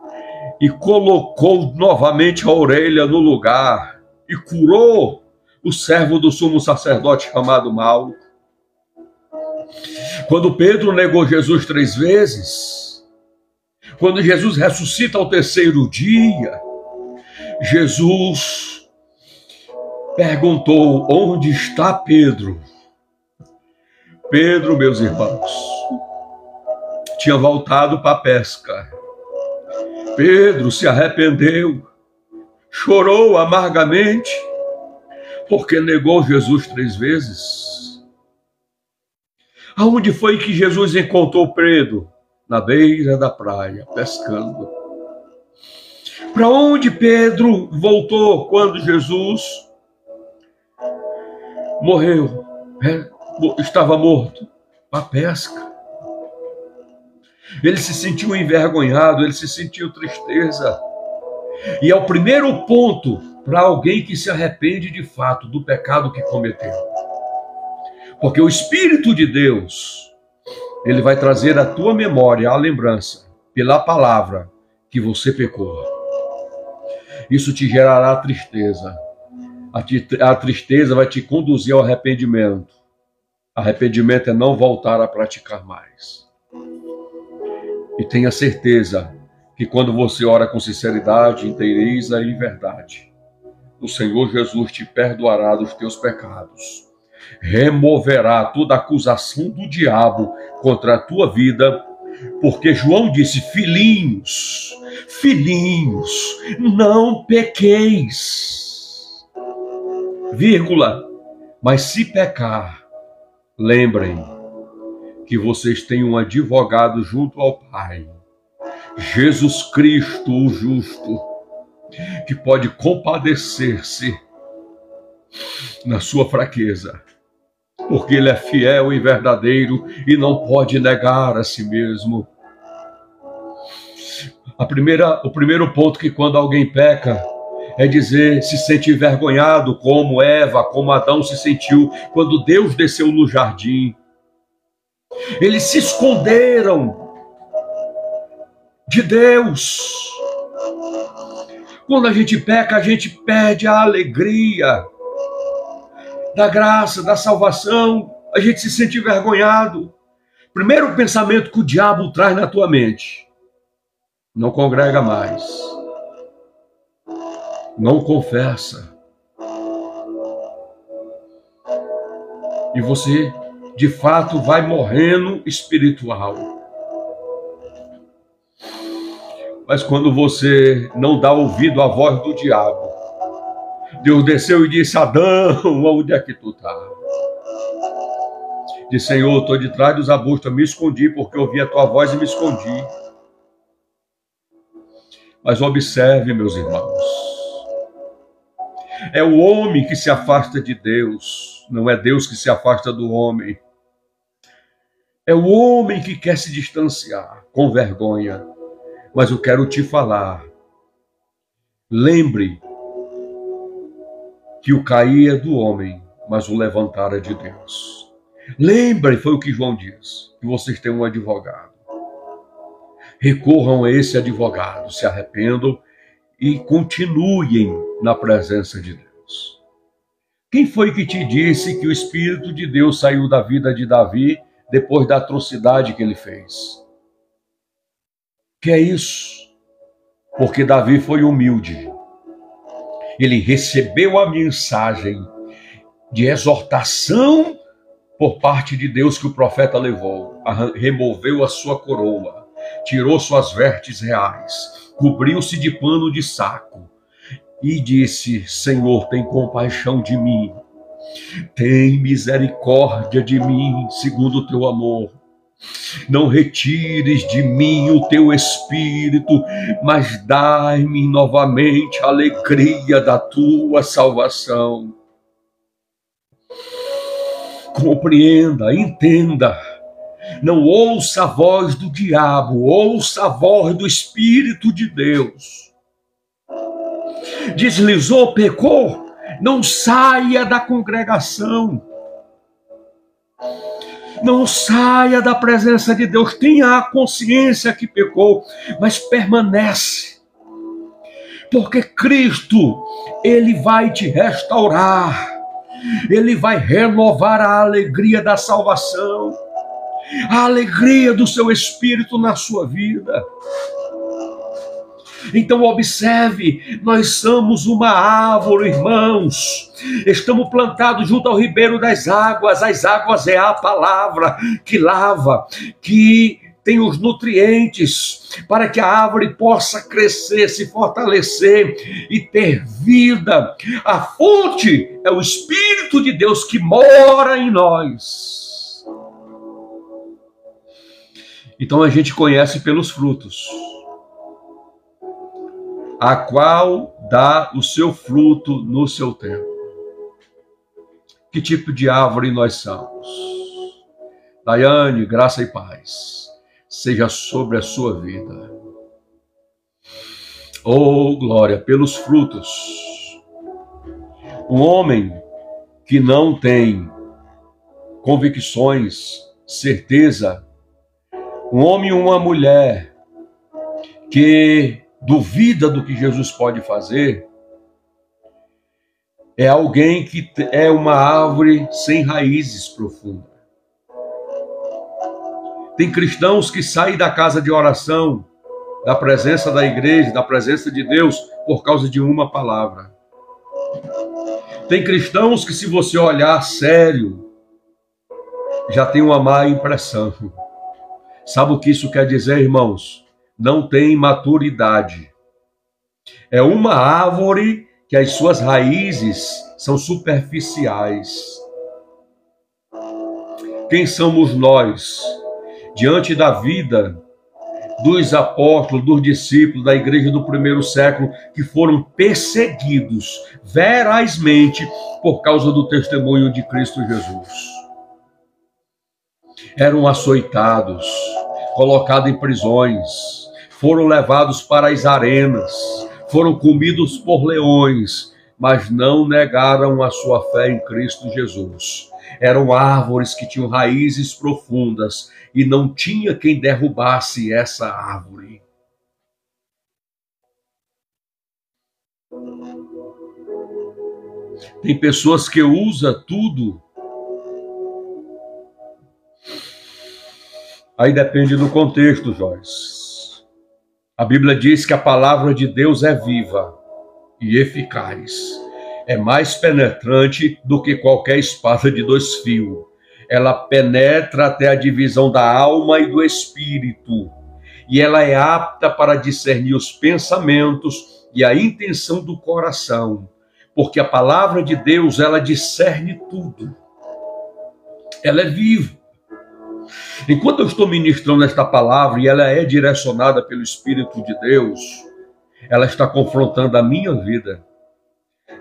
e colocou novamente a orelha no lugar e curou o servo do sumo sacerdote chamado Malco. Quando Pedro negou Jesus 3 vezes, quando Jesus ressuscita ao terceiro dia, Jesus perguntou: onde está Pedro? Pedro, meus irmãos, tinha voltado para a pesca. Pedro se arrependeu, chorou amargamente, porque negou Jesus 3 vezes. Aonde foi que Jesus encontrou Pedro? Na beira da praia, pescando. Para onde Pedro voltou quando Jesus morreu? Estava morto? Para a pesca. Ele se sentiu envergonhado, ele se sentiu tristeza. E é o primeiro ponto para alguém que se arrepende de fato do pecado que cometeu. Porque o Espírito de Deus, ele vai trazer à tua memória a lembrança, pela palavra, que você pecou. Isso te gerará tristeza. A tristeza vai te conduzir ao arrependimento. Arrependimento é não voltar a praticar mais. E tenha certeza que quando você ora com sinceridade, inteireza e verdade, o Senhor Jesus te perdoará dos teus pecados, removerá toda acusação do diabo contra a tua vida, porque João disse: filhinhos, filhinhos, não pequeis, vírgula, mas se pecar, lembrem que vocês têm um advogado junto ao Pai, Jesus Cristo, o justo, que pode compadecer-se na sua fraqueza, porque ele é fiel e verdadeiro e não pode negar a si mesmo. O primeiro ponto, que quando alguém peca, é dizer, se sente envergonhado, como Eva, como Adão se sentiu quando Deus desceu no jardim. Eles se esconderam de Deus. Quando a gente peca, a gente perde a alegria da graça, da salvação a gente se sente envergonhado. Primeiro pensamento que o diabo traz na tua mente: não congrega mais, não confessa. E você, de fato, vai morrendo espiritual. Mas quando você não dá ouvido à voz do diabo, Deus desceu e disse: Adão, onde é que tu tá? Disse: Senhor, estou de trás dos arbustos, eu me escondi porque ouvi a tua voz e me escondi. Mas observe, meus irmãos, é o homem que se afasta de Deus, não é Deus que se afasta do homem. É o homem que quer se distanciar com vergonha. Mas eu quero te falar, lembre que o cair é do homem, mas o levantar é de Deus. Lembre, foi o que João diz, que vocês têm um advogado. Recorram a esse advogado, se arrependam e continuem na presença de Deus. Quem foi que te disse que o Espírito de Deus saiu da vida de Davi depois da atrocidade que ele fez? Que é isso? Porque Davi foi humilde. Ele recebeu a mensagem de exortação por parte de Deus que o profeta levou. Removeu a sua coroa, tirou suas vestes reais, cobriu-se de pano de saco e disse: Senhor, tem compaixão de mim, tem misericórdia de mim, segundo o teu amor. Não retires de mim o teu espírito, mas dai-me novamente a alegria da tua salvação. Compreenda, entenda. Não ouça a voz do diabo, ouça a voz do Espírito de Deus. Deslizou, pecou, não saia da congregação. Não saia da presença de Deus. Tenha a consciência que pecou, mas permanece. Porque Cristo, Ele vai te restaurar. Ele vai renovar a alegria da salvação, a alegria do seu Espírito na sua vida. Então observe, nós somos uma árvore, irmãos. Estamos plantados junto ao ribeiro das águas. As águas é a palavra que lava, que tem os nutrientes para que a árvore possa crescer, se fortalecer e ter vida. A fonte é o Espírito de Deus que mora em nós. Então a gente conhece pelos frutos. A qual dá o seu fruto no seu tempo. Que tipo de árvore nós somos? Daiane, graça e paz seja sobre a sua vida. Oh, glória, pelos frutos. Um homem que não tem convicções, certeza, um homem e uma mulher que duvida do que Jesus pode fazer, é alguém que é uma árvore sem raízes profundas. Tem cristãos que saem da casa de oração, da presença da igreja, da presença de Deus, por causa de uma palavra. Tem cristãos que, se você olhar sério, já tem uma má impressão. Sabe o que isso quer dizer, irmãos? Não tem maturidade. É uma árvore que as suas raízes são superficiais. Quem somos nós diante da vida dos apóstolos, dos discípulos da igreja do primeiro século, que foram perseguidos verazmente por causa do testemunho de Cristo Jesus? Eram açoitados, colocados em prisões, foram levados para as arenas, foram comidos por leões, mas não negaram a sua fé em Cristo Jesus. Eram árvores que tinham raízes profundas e não tinha quem derrubasse essa árvore. Tem pessoas que usam tudo Aí depende do contexto, Joyce. A Bíblia diz que a palavra de Deus é viva e eficaz. É mais penetrante do que qualquer espada de 2 fios. Ela penetra até a divisão da alma e do espírito. E ela é apta para discernir os pensamentos e a intenção do coração. Porque a palavra de Deus, ela discerne tudo. Ela é viva. Enquanto eu estou ministrando esta palavra e ela é direcionada pelo Espírito de Deus, ela está confrontando a minha vida.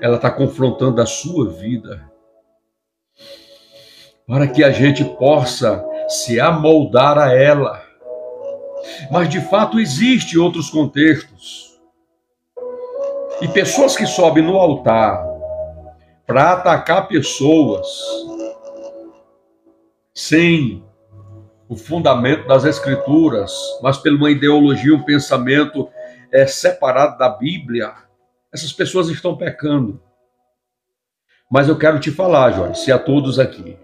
Ela está confrontando a sua vida. Para que a gente possa se amoldar a ela. Mas de fato existem outros contextos. E pessoas que sobem no altar para atacar pessoas sem o fundamento das Escrituras, mas por uma ideologia, um pensamento separado da Bíblia, essas pessoas estão pecando. Mas eu quero te falar, Joyce, a todos aqui,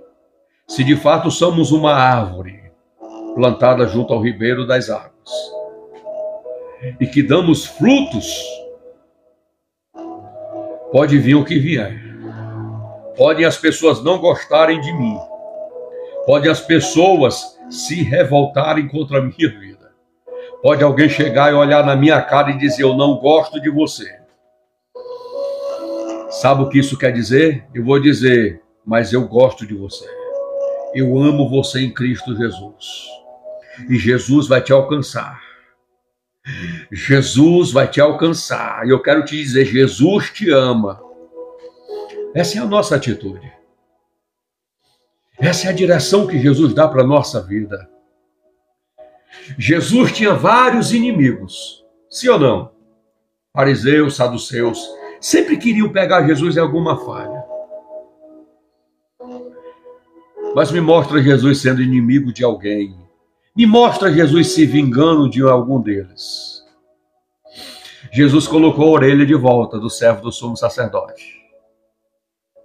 se de fato somos uma árvore plantada junto ao ribeiro das águas e que damos frutos, pode vir o que vier. Podem as pessoas não gostarem de mim. Podem as pessoas se revoltarem contra a minha vida. Pode alguém chegar e olhar na minha cara e dizer: eu não gosto de você. Sabe o que isso quer dizer? Eu vou dizer: mas eu gosto de você. Eu amo você em Cristo Jesus. E Jesus vai te alcançar. Jesus vai te alcançar. E eu quero te dizer: Jesus te ama. Essa é a nossa atitude. Essa é a direção que Jesus dá para a nossa vida. Jesus tinha vários inimigos. Sim ou não? Fariseus, saduceus, sempre queriam pegar Jesus em alguma falha. Mas me mostra Jesus sendo inimigo de alguém. Me mostra Jesus se vingando de algum deles. Jesus colocou a orelha de volta do servo do sumo sacerdote.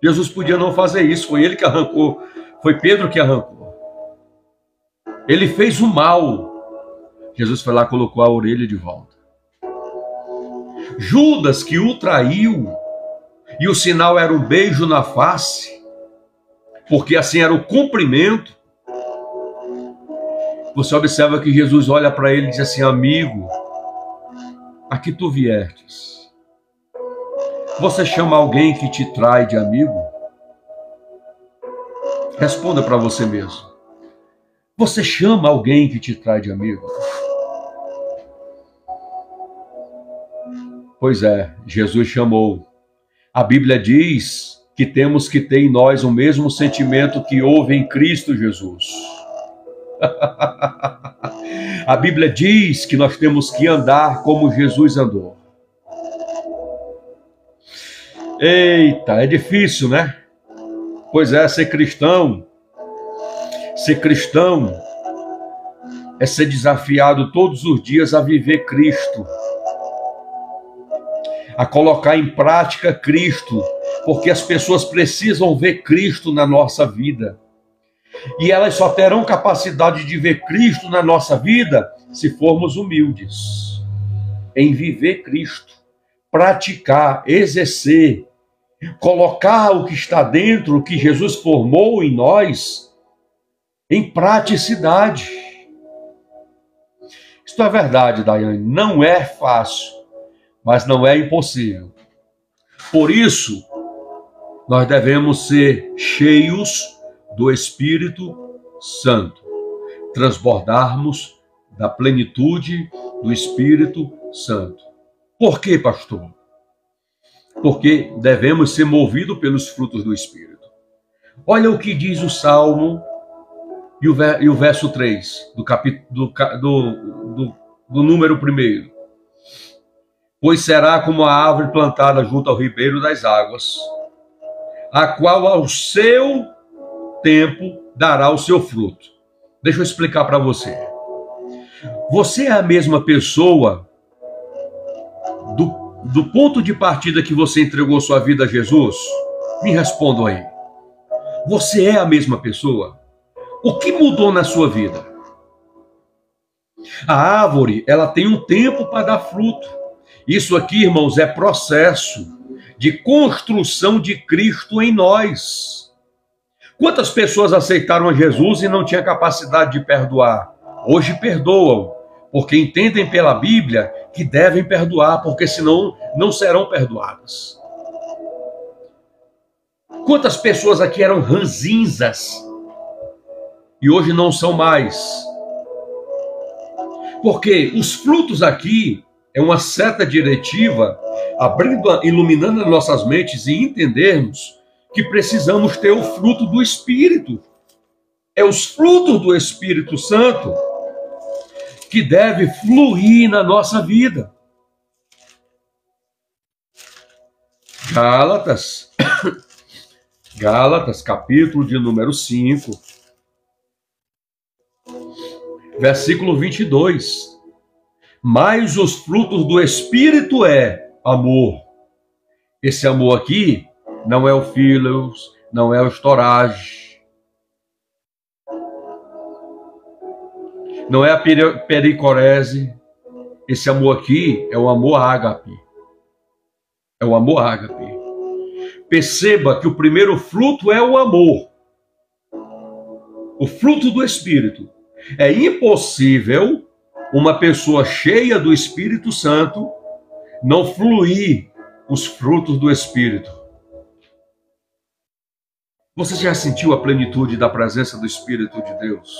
Jesus podia não fazer isso, foi ele que arrancou, foi Pedro que arrancou. Ele fez o mal. Jesus foi lá e colocou a orelha de volta. Judas, que o traiu, e o sinal era um beijo na face, porque assim era o cumprimento. Você observa que Jesus olha para ele e diz assim: amigo, a que tu viestes? Você chama alguém que te trai de amigo? Responda para você mesmo. Você chama alguém que te trai de amigo? Pois é, Jesus chamou. A Bíblia diz que temos que ter em nós o mesmo sentimento que houve em Cristo Jesus. A Bíblia diz que nós temos que andar como Jesus andou. Eita, é difícil, né? Pois é, ser cristão é ser desafiado todos os dias a viver Cristo, a colocar em prática Cristo, porque as pessoas precisam ver Cristo na nossa vida. E elas só terão capacidade de ver Cristo na nossa vida se formos humildes em viver Cristo, praticar, exercer, colocar o que está dentro, o que Jesus formou em nós, em praticidade. Isto é verdade, Daiane, não é fácil, mas não é impossível. Por isso, nós devemos ser cheios do Espírito Santo, transbordarmos da plenitude do Espírito Santo. Por quê, pastor? Porque devemos ser movidos pelos frutos do Espírito. Olha o que diz o Salmo e o verso 3 do número 1. Pois será como a árvore plantada junto ao ribeiro das águas, a qual ao seu tempo dará o seu fruto. Deixa eu explicar para você. Você é a mesma pessoa do ponto de partida que você entregou sua vida a Jesus? Me respondam aí. Você é a mesma pessoa? O que mudou na sua vida? A árvore, ela tem um tempo para dar fruto. Isso aqui, irmãos, é processo de construção de Cristo em nós. Quantas pessoas aceitaram a Jesus e não tinham capacidade de perdoar? Hoje perdoam, porque entendem pela Bíblia que devem perdoar, porque senão não serão perdoadas. Quantas pessoas aqui eram ranzinzas e hoje não são mais? Porque os frutos aqui é uma seta diretiva, abrindo, iluminando as nossas mentes e entendermos que precisamos ter o fruto do Espírito. É os frutos do Espírito Santo que deve fluir na nossa vida. Gálatas, capítulo de número 5, versículo 22. Mas os frutos do Espírito é amor. Esse amor aqui não é o philos, não é o storage, não é a pericorese. Esse amor aqui é o amor ágape. É o amor ágape. Perceba que o primeiro fruto é o amor. O fruto do Espírito. É impossível uma pessoa cheia do Espírito Santo não fluir os frutos do Espírito. Você já sentiu a plenitude da presença do Espírito de Deus?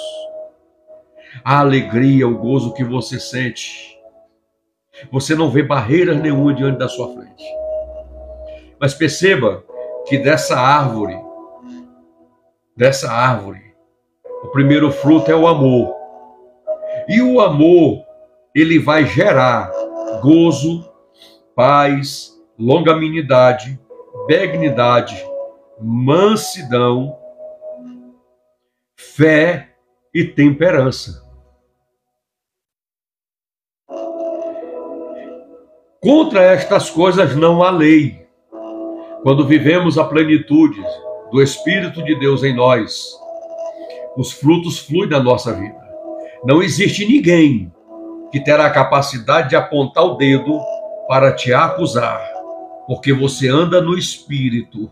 A alegria, o gozo que você sente. Você não vê barreiras nenhuma diante da sua frente. Mas perceba que dessa árvore, o primeiro fruto é o amor. E o amor, ele vai gerar gozo, paz, longanimidade, benignidade, mansidão, fé e temperança. Contra estas coisas não há lei. Quando vivemos a plenitude do Espírito de Deus em nós, os frutos fluem da nossa vida. Não existe ninguém que terá a capacidade de apontar o dedo para te acusar, porque você anda no Espírito.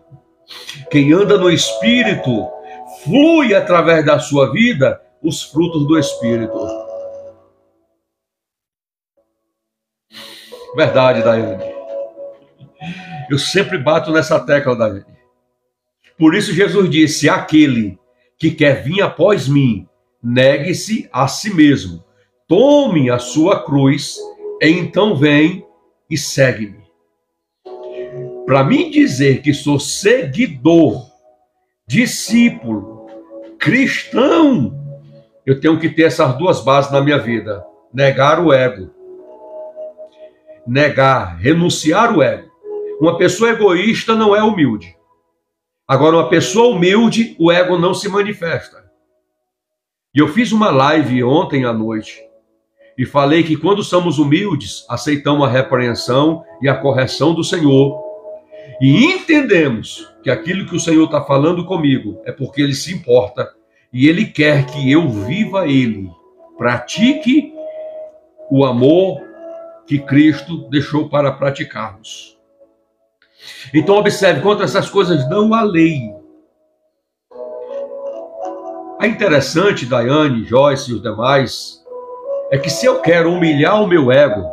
Quem anda no Espírito, flui através da sua vida os frutos do Espírito. Verdade, Daiane. Eu sempre bato nessa tecla, Daiane. Por isso Jesus disse, aquele que quer vir após mim, negue-se a si mesmo, tome a sua cruz, e então vem e segue-me. Para mim dizer que sou seguidor, discípulo, cristão, eu tenho que ter essas duas bases na minha vida. Negar o ego. Renunciar o ego. Uma pessoa egoísta não é humilde. Agora, uma pessoa humilde, o ego não se manifesta. E eu fiz uma live ontem à noite e falei que quando somos humildes, aceitamos a repreensão e a correção do Senhor e entendemos que aquilo que o Senhor está falando comigo é porque Ele se importa e Ele quer que eu viva Ele, pratique o amor que Cristo deixou para praticarmos. Então observe, contra essas coisas não há lei. É interessante, Daiane, Joyce e os demais, é que se eu quero humilhar o meu ego,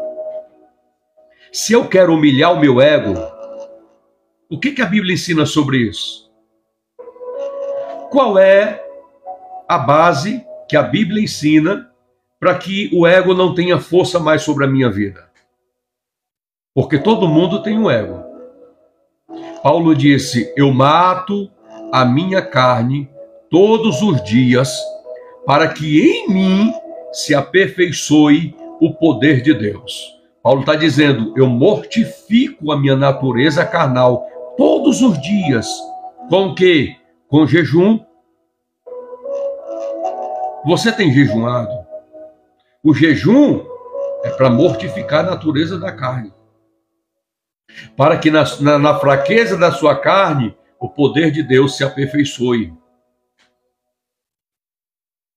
o que a Bíblia ensina sobre isso? Qual é a base que a Bíblia ensina para que o ego não tenha força mais sobre a minha vida? Porque todo mundo tem um ego. Paulo disse, eu mato a minha carne todos os dias, para que em mim se aperfeiçoe o poder de Deus. Paulo está dizendo, eu mortifico a minha natureza carnal todos os dias. Com o quê? Com jejum. Você tem jejuado? O jejum é para mortificar a natureza da carne. Para que na fraqueza da sua carne, o poder de Deus se aperfeiçoe.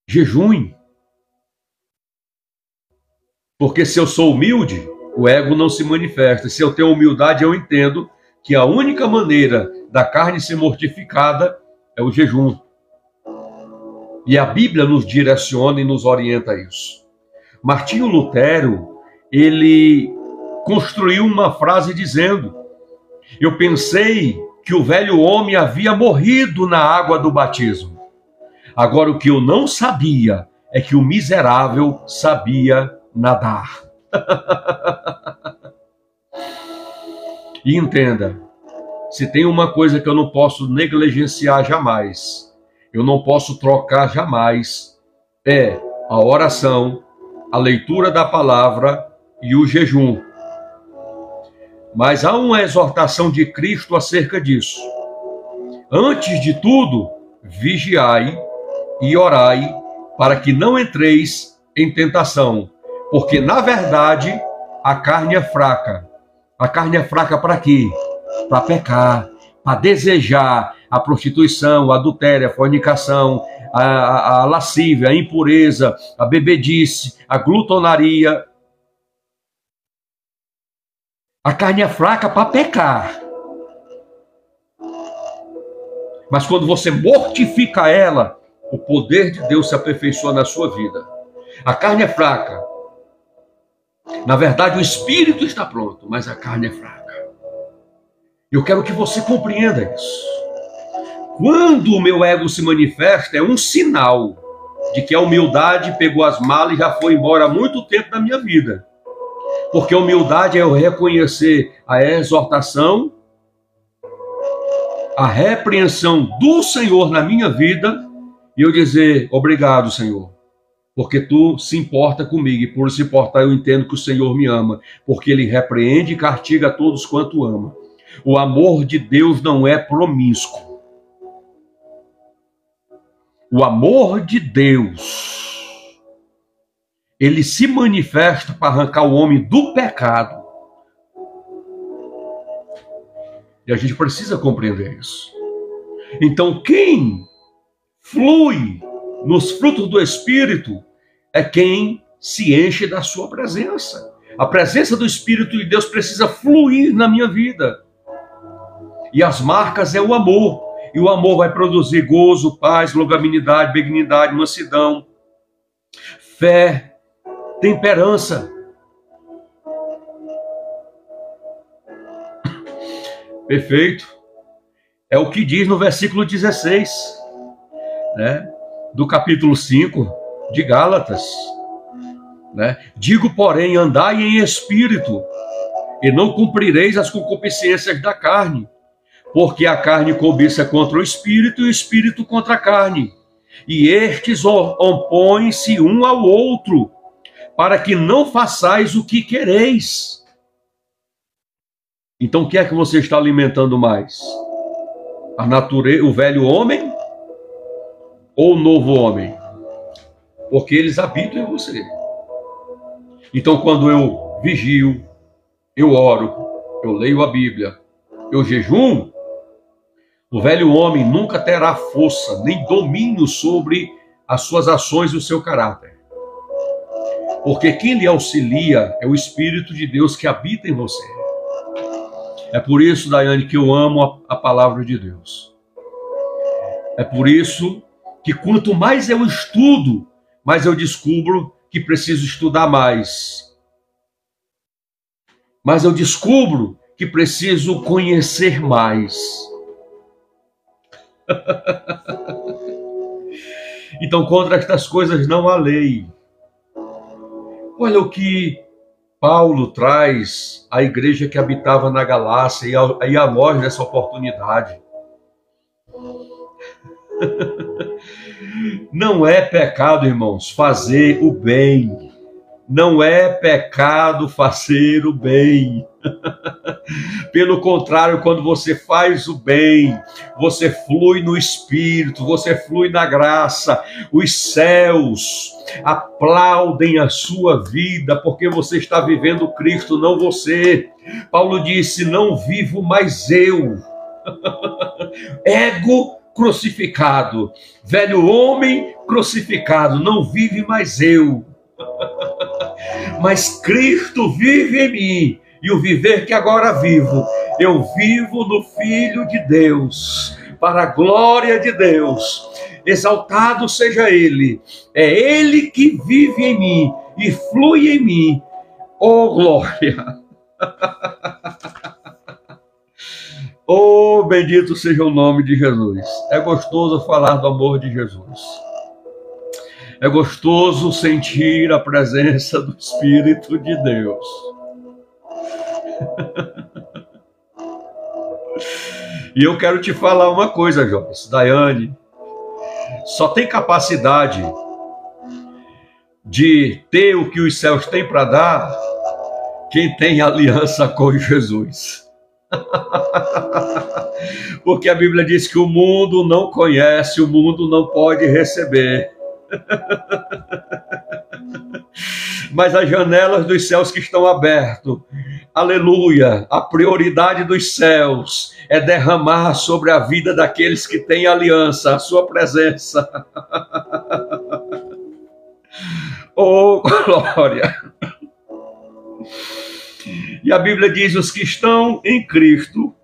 Jejum. Porque se eu sou humilde, o ego não se manifesta. Se eu tenho humildade, eu entendo que a única maneira da carne ser mortificada é o jejum. E a Bíblia nos direciona e nos orienta a isso. Martinho Lutero, ele construiu uma frase dizendo: eu pensei que o velho homem havia morrido na água do batismo. Agora o que eu não sabia é que o miserável sabia nadar. E entenda, se tem uma coisa que eu não posso negligenciar jamais, eu não posso trocar jamais, é a oração, a leitura da palavra e o jejum. Mas há uma exortação de Cristo acerca disso. Antes de tudo, vigiai e orai para que não entreis em tentação, porque na verdade a carne é fraca. A carne é fraca para quê? Para pecar, para desejar a prostituição, a adultério, a fornicação, a lascívia, a impureza, a bebedice, a glutonaria. A carne é fraca para pecar. Mas quando você mortifica ela, o poder de Deus se aperfeiçoa na sua vida. A carne é fraca. Na verdade, o espírito está pronto, mas a carne é fraca. Eu quero que você compreenda isso. Quando o meu ego se manifesta, é um sinal de que a humildade pegou as malas e já foi embora há muito tempo da minha vida. Porque a humildade é eu reconhecer a exortação, a repreensão do Senhor na minha vida e eu dizer: obrigado, Senhor, porque tu se importa comigo, e por se importar eu entendo que o Senhor me ama, porque ele repreende e castiga a todos quanto ama. O amor de Deus não é promíscuo. O amor de Deus, ele se manifesta para arrancar o homem do pecado. E a gente precisa compreender isso. Então, quem flui nos frutos do Espírito é quem se enche da sua presença. A presença do Espírito de Deus precisa fluir na minha vida. E as marcas é o amor. E o amor vai produzir gozo, paz, longanimidade, benignidade, mansidão, fé, temperança. Perfeito. É o que diz no versículo 16, né, do capítulo 5 de Gálatas. Né? Digo, porém, andai em espírito, e não cumprireis as concupiscências da carne, porque a carne cobiça contra o espírito e o espírito contra a carne. E estes opõem-se um ao outro, para que não façais o que quereis. Então, o que é que você está alimentando mais? A natureza, o velho homem ou o novo homem? Porque eles habitam em você. Então, quando eu vigio, eu oro, eu leio a Bíblia, eu jejum, o velho homem nunca terá força nem domínio sobre as suas ações e o seu caráter. Porque quem lhe auxilia é o Espírito de Deus que habita em você. É por isso, Daiane, que eu amo a palavra de Deus. É por isso que quanto mais eu estudo, mais eu descubro que preciso estudar mais. Mas eu descubro que preciso conhecer mais. Então, contra estas coisas não há lei. Olha o que Paulo traz à igreja que habitava na Galácia e a nós nessa oportunidade. Não é pecado, irmãos, fazer o bem. Não é pecado fazer o bem. Pelo contrário, quando você faz o bem, você flui no Espírito, você flui na graça. Os céus aplaudem a sua vida, porque você está vivendo Cristo, não você. Paulo disse, não vivo mais eu. Ego crucificado, velho homem crucificado, não vive mais eu. Mas Cristo vive em mim, e o viver que agora vivo, eu vivo no Filho de Deus, para a glória de Deus. Exaltado seja Ele, é Ele que vive em mim e flui em mim. Oh, glória! Oh, bendito seja o nome de Jesus. É gostoso falar do amor de Jesus. É gostoso sentir a presença do Espírito de Deus. E eu quero te falar uma coisa, Joyce, Daiane. Só tem capacidade de ter o que os céus têm para dar quem tem aliança com Jesus. Porque a Bíblia diz que o mundo não conhece, o mundo não pode receber. Mas as janelas dos céus que estão abertas, aleluia, a prioridade dos céus é derramar sobre a vida daqueles que têm aliança, a sua presença. Oh, glória! E a Bíblia diz, os que estão em Cristo,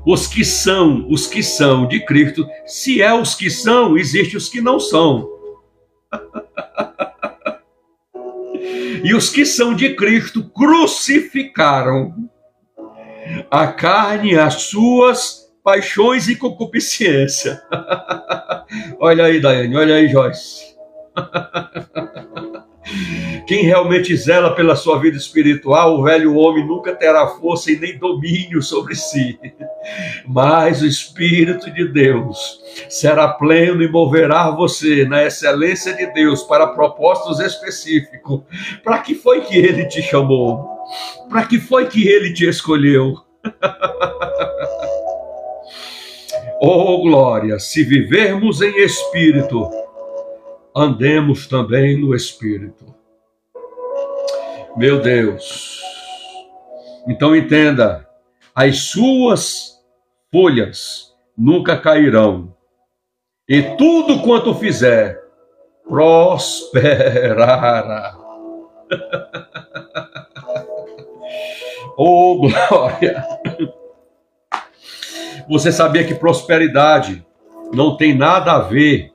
os que são de Cristo, se é os que são, existem os que não são. E os que são de Cristo crucificaram a carne, as suas paixões e concupiscência. Olha aí, Daiane, olha aí, Joyce. Quem realmente zela pela sua vida espiritual, o velho homem nunca terá força e nem domínio sobre si. Mas o Espírito de Deus será pleno e moverá você na excelência de Deus para propósitos específicos. Para que foi que Ele te chamou? Para que foi que Ele te escolheu? Oh, glória! Se vivermos em Espírito, andemos também no Espírito. Meu Deus! Então entenda, as suas folhas nunca cairão, e tudo quanto fizer prosperará. Oh, glória! Você sabia que prosperidade não tem nada a ver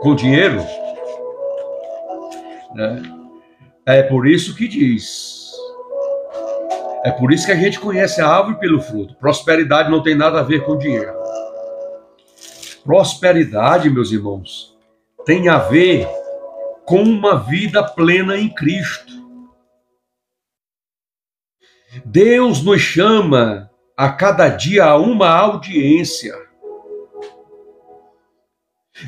com dinheiro? É por isso que diz. É por isso que a gente conhece a árvore pelo fruto. Prosperidade não tem nada a ver com dinheiro. Prosperidade, meus irmãos, tem a ver com uma vida plena em Cristo. Deus nos chama a cada dia a uma audiência.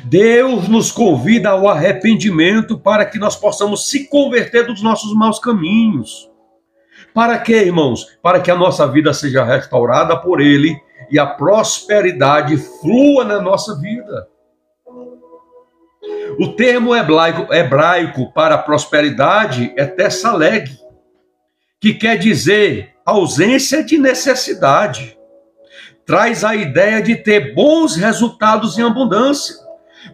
Deus nos convida ao arrependimento para que nós possamos se converter dos nossos maus caminhos. Para quê, irmãos? Para que a nossa vida seja restaurada por Ele e a prosperidade flua na nossa vida. O termo hebraico para prosperidade é tessaleg, que quer dizer ausência de necessidade. Traz a ideia de ter bons resultados em abundância.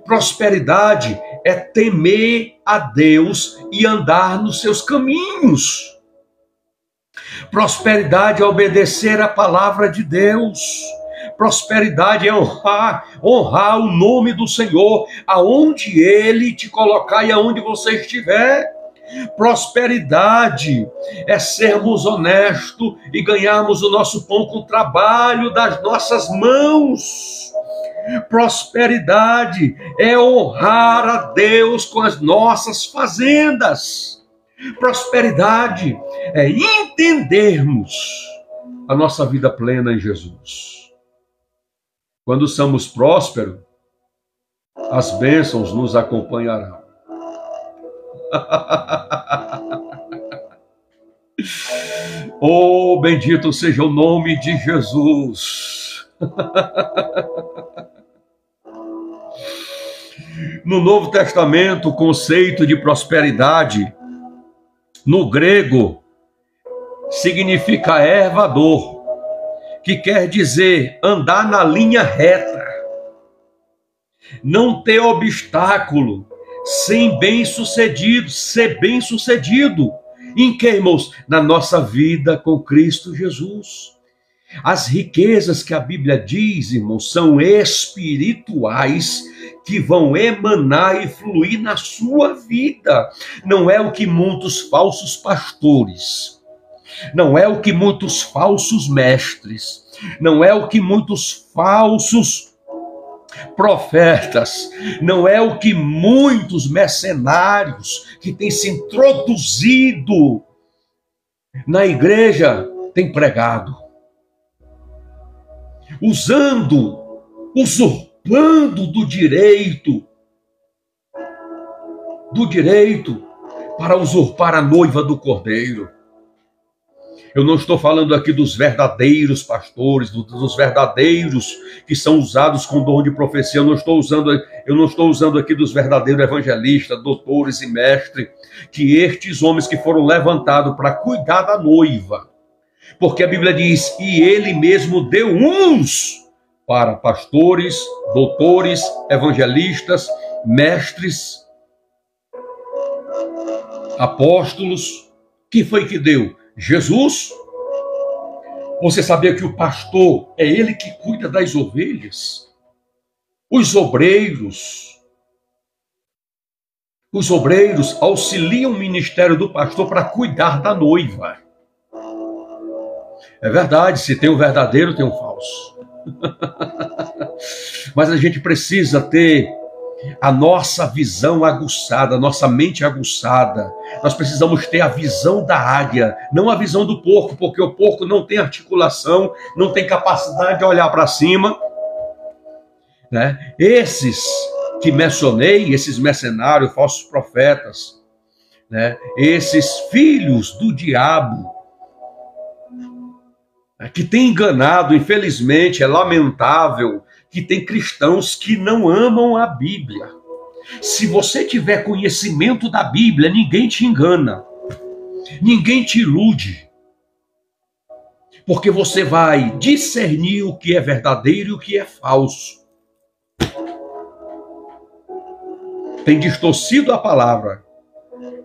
Prosperidade é temer a Deus e andar nos seus caminhos. Prosperidade é obedecer a palavra de Deus. Prosperidade é honrar o nome do Senhor, aonde Ele te colocar e aonde você estiver. Prosperidade é sermos honestos e ganharmos o nosso pão com o trabalho das nossas mãos. Prosperidade é honrar a Deus com as nossas fazendas. Prosperidade é entendermos a nossa vida plena em Jesus. Quando somos prósperos, as bênçãos nos acompanharão. Oh, bendito seja o nome de Jesus. No Novo Testamento, o conceito de prosperidade, no grego, significa ervador, que quer dizer andar na linha reta, não ter obstáculo, ser bem-sucedido. Em que, irmãos? Na nossa vida com Cristo Jesus. As riquezas que a Bíblia diz, irmãos, são espirituais, que vão emanar e fluir na sua vida. Não é o que muitos falsos pastores, não é o que muitos falsos mestres, não é o que muitos falsos profetas, não é o que muitos mercenários que têm se introduzido na igreja têm pregado, usurpando do direito para usurpar a noiva do Cordeiro. Eu não estou falando aqui dos verdadeiros pastores, dos verdadeiros que são usados com dom de profecia. Eu não estou usando aqui dos verdadeiros evangelistas, doutores e mestres, que estes homens que foram levantados para cuidar da noiva. Porque a Bíblia diz, e ele mesmo deu uns para pastores, doutores, evangelistas, mestres, apóstolos. Quem foi que deu? Jesus. Você sabia que o pastor é ele que cuida das ovelhas? Os obreiros auxiliam o ministério do pastor para cuidar da noiva. É verdade, se tem o verdadeiro, tem o falso. Mas a gente precisa ter a nossa visão aguçada, a nossa mente aguçada. Nós precisamos ter a visão da águia, não a visão do porco, porque o porco não tem articulação, não tem capacidade de olhar para cima, né? Esses que mencionei, esses mercenários, falsos profetas, né? Esses filhos do diabo, que tem enganado, infelizmente, é lamentável que tem cristãos que não amam a Bíblia. Se você tiver conhecimento da Bíblia, ninguém te engana, ninguém te ilude, porque você vai discernir o que é verdadeiro e o que é falso. Tem distorcido a palavra.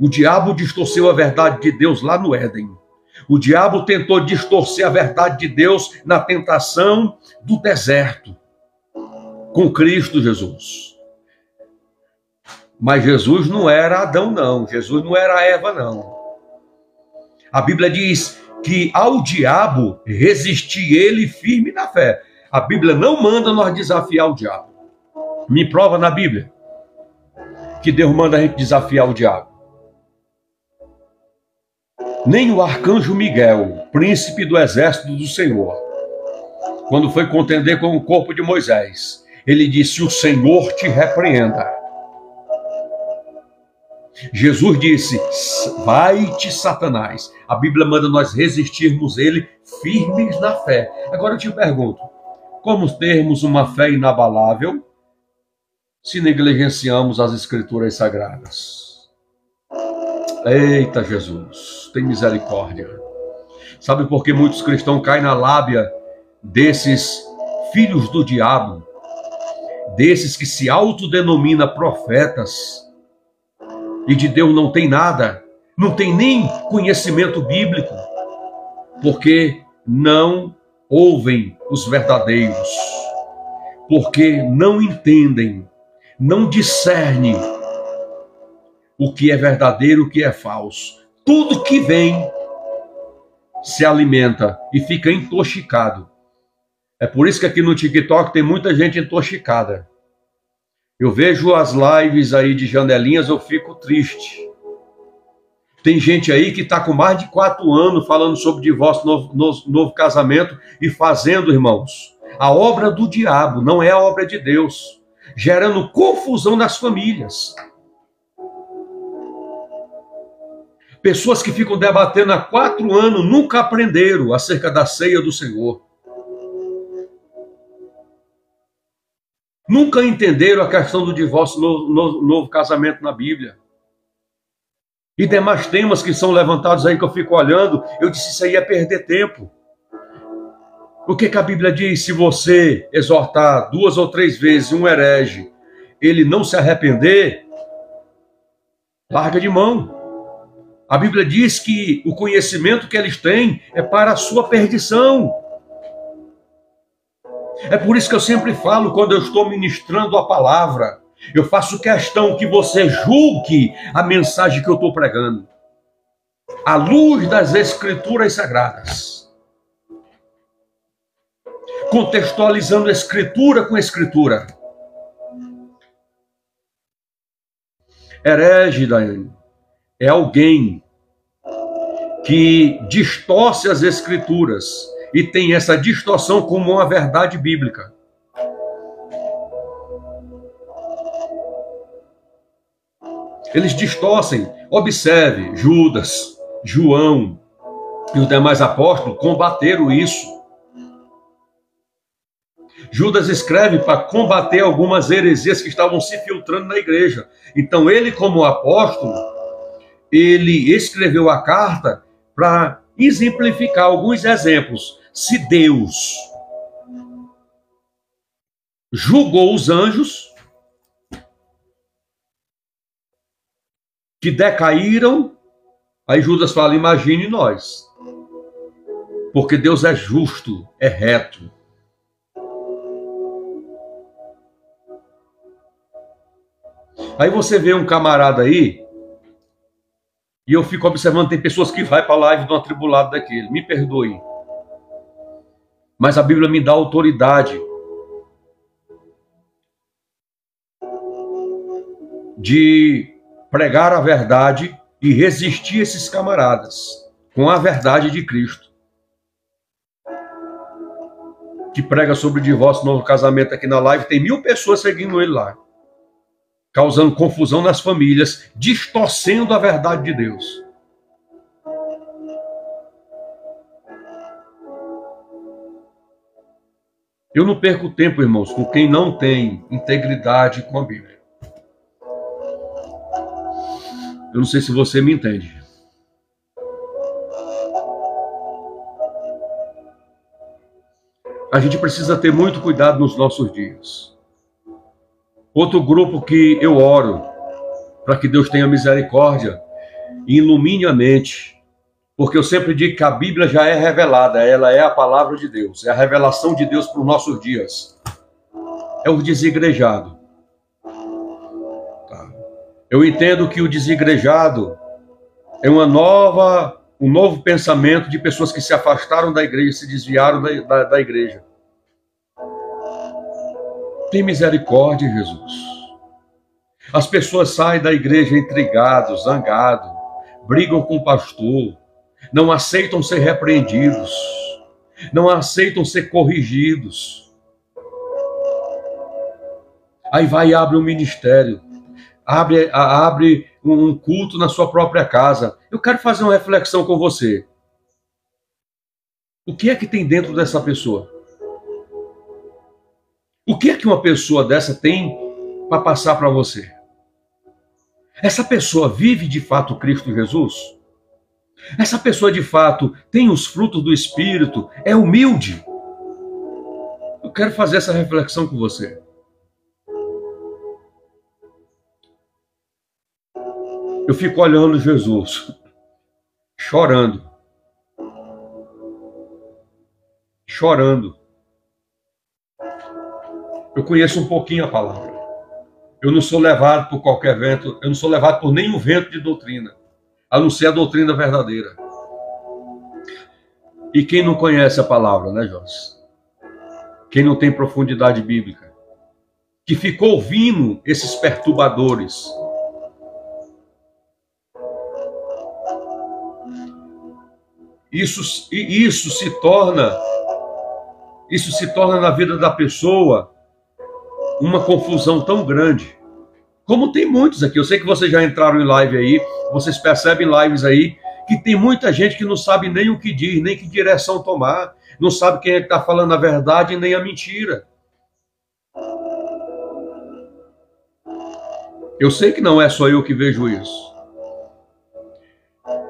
O diabo distorceu a verdade de Deus lá no Éden. O diabo tentou distorcer a verdade de Deus na tentação do deserto, com Cristo Jesus. Mas Jesus não era Adão, não. Jesus não era Eva, não. A Bíblia diz que ao diabo resistir ele firme na fé. A Bíblia não manda nós desafiar o diabo. Me prova na Bíblia que Deus manda a gente desafiar o diabo. Nem o arcanjo Miguel, príncipe do exército do Senhor, quando foi contender com o corpo de Moisés, ele disse, o Senhor te repreenda. Jesus disse, vai-te, Satanás. A Bíblia manda nós resistirmos ele firmes na fé. Agora eu te pergunto, como termos uma fé inabalável se negligenciamos as Escrituras Sagradas? Eita Jesus, tem misericórdia. Sabe por que muitos cristãos caem na lábia desses filhos do diabo, desses que se autodenominam profetas e de Deus não tem nada, não tem nem conhecimento bíblico, porque não ouvem os verdadeiros, porque não entendem, não discernem o que é verdadeiro, o que é falso. Tudo que vem se alimenta e fica intoxicado. É por isso que aqui no TikTok tem muita gente intoxicada. Eu vejo as lives aí de janelinhas, eu fico triste. Tem gente aí que está com mais de 4 anos falando sobre divórcio, novo casamento e fazendo, irmãos, a obra do diabo, não é a obra de Deus, gerando confusão nas famílias. Pessoas que ficam debatendo há 4 anos nunca aprenderam acerca da ceia do Senhor. Nunca entenderam a questão do divórcio, novo casamento na Bíblia. E demais temas que são levantados aí que eu fico olhando, eu disse, isso aí é perder tempo. O que a Bíblia diz? Se você exortar 2 ou 3 vezes um herege, ele não se arrepender, Larga de mão. A Bíblia diz que o conhecimento que eles têm é para a sua perdição. É por isso que eu sempre falo, quando eu estou ministrando a palavra, eu faço questão que você julgue a mensagem que eu estou pregando, à luz das Escrituras Sagradas, contextualizando Escritura com Escritura. Herege, Daiane, é alguém que distorce as Escrituras e tem essa distorção como uma verdade bíblica. Eles distorcem. Observe, Judas, João e os demais apóstolos combateram isso. Judas escreve para combater algumas heresias que estavam se filtrando na igreja. Então ele, como apóstolo, ele escreveu a carta para exemplificar alguns exemplos. Se Deus julgou os anjos que decaíram, aí Judas fala, imagine nós. Porque Deus é justo, é reto. Aí você vê um camarada aí, e eu fico observando, tem pessoas que vai para a live de um atribulado daquele. Me perdoe. Mas a Bíblia me dá autoridade de pregar a verdade e resistir esses camaradas com a verdade de Cristo. Que prega sobre divórcio, novo casamento aqui na live, tem 1000 pessoas seguindo ele lá, causando confusão nas famílias, distorcendo a verdade de Deus. Eu não perco tempo, irmãos, com quem não tem integridade com a Bíblia. Eu não sei se você me entende. A gente precisa ter muito cuidado nos nossos dias. Outro grupo que eu oro para que Deus tenha misericórdia e ilumine a mente, porque eu sempre digo que a Bíblia já é revelada, ela é a palavra de Deus, é a revelação de Deus para os nossos dias. É o desigrejado. Tá. Eu entendo que o desigrejado é um novo pensamento de pessoas que se afastaram da igreja, se desviaram da igreja. Tem misericórdia, Jesus. As pessoas saem da igreja intrigados, zangados, brigam com o pastor, não aceitam ser repreendidos, não aceitam ser corrigidos. Aí vai e abre um ministério, abre um culto na sua própria casa. Eu quero fazer uma reflexão com você. O que é que tem dentro dessa pessoa? O que é que uma pessoa dessa tem para passar para você? Essa pessoa vive de fato Cristo Jesus? Essa pessoa de fato tem os frutos do Espírito? É humilde? Eu quero fazer essa reflexão com você. Eu fico olhando Jesus, chorando. Eu conheço um pouquinho a palavra. Eu não sou levado por qualquer vento, eu não sou levado por nenhum vento de doutrina, a não ser a doutrina verdadeira. E quem não conhece a palavra, né, Jorge? Quem não tem profundidade bíblica, que ficou ouvindo esses perturbadores, isso se torna na vida da pessoa uma confusão tão grande. Como tem muitos aqui, eu sei que vocês já entraram em live aí, vocês percebem lives aí, que tem muita gente que não sabe nem o que diz, nem que direção tomar, não sabe quem é que está falando a verdade nem a mentira. Eu sei que não é só eu que vejo isso.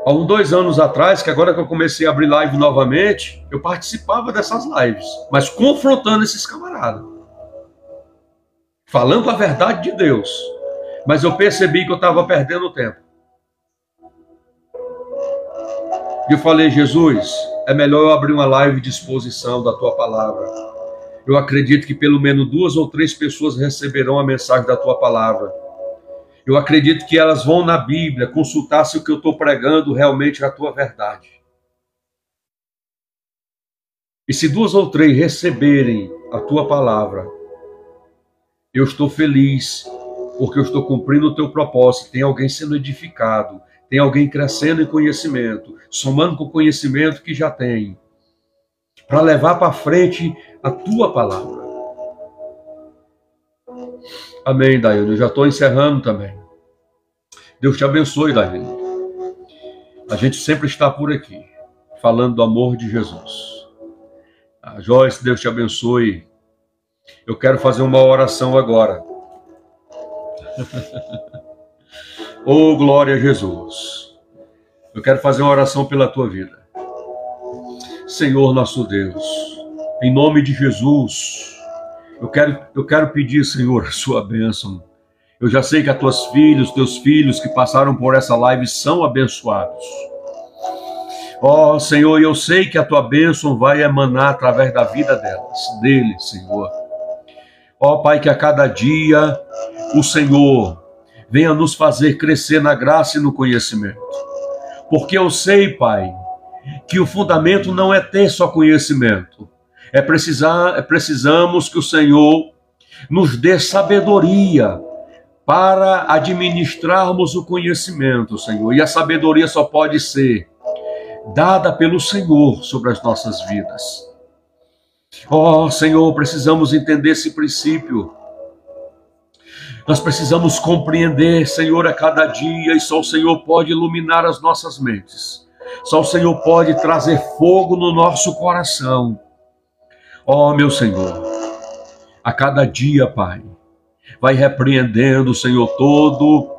Há uns 2 anos atrás, que agora que eu comecei a abrir live novamente, eu participava dessas lives, mas confrontando esses camaradas, falando a verdade de Deus. Mas eu percebi que eu estava perdendo tempo. E eu falei, Jesus, é melhor eu abrir uma live de exposição da tua palavra. Eu acredito que pelo menos 2 ou 3 pessoas receberão a mensagem da tua palavra. Eu acredito que elas vão na Bíblia consultar se o que eu estou pregando realmente é a tua verdade. E se 2 ou 3 receberem a tua palavra, eu estou feliz, porque eu estou cumprindo o teu propósito. Tem alguém sendo edificado, tem alguém crescendo em conhecimento, somando com o conhecimento que já tem, para levar para frente a tua palavra. Amém, Daiane. Eu já estou encerrando também. Deus te abençoe, Daiane. A gente sempre está por aqui, falando do amor de Jesus. A Joyce, Deus te abençoe. Eu quero fazer uma oração agora. Oh, glória a Jesus. Eu quero fazer uma oração pela tua vida. Senhor nosso Deus, em nome de Jesus, eu quero pedir, Senhor, a sua bênção. Eu já sei que teus filhos que passaram por essa live são abençoados. Ó, Senhor, eu sei que a tua bênção vai emanar através da vida deles, Senhor. Ó, Pai, que a cada dia o Senhor venha nos fazer crescer na graça e no conhecimento. Porque eu sei, Pai, que o fundamento não é ter só conhecimento. Precisamos que o Senhor nos dê sabedoria para administrarmos o conhecimento, Senhor. E a sabedoria só pode ser dada pelo Senhor sobre as nossas vidas. Ó, Senhor, precisamos entender esse princípio. Nós precisamos compreender, Senhor, a cada dia, e só o Senhor pode iluminar as nossas mentes. Só o Senhor pode trazer fogo no nosso coração. Ó, meu Senhor, a cada dia, Pai, vai repreendendo, Senhor, todo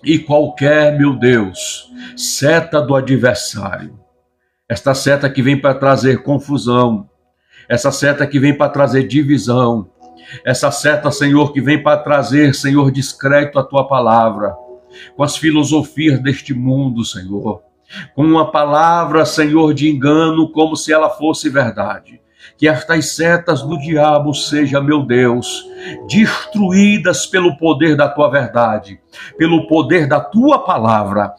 e qualquer, meu Deus, seta do adversário. Esta seta que vem para trazer confusão, essa seta que vem para trazer divisão, essa seta, Senhor, que vem para trazer, Senhor, descrédito à tua palavra, com as filosofias deste mundo, Senhor, com uma palavra, Senhor, de engano, como se ela fosse verdade. Que estas setas do diabo sejam, meu Deus, destruídas pelo poder da tua verdade, pelo poder da tua palavra.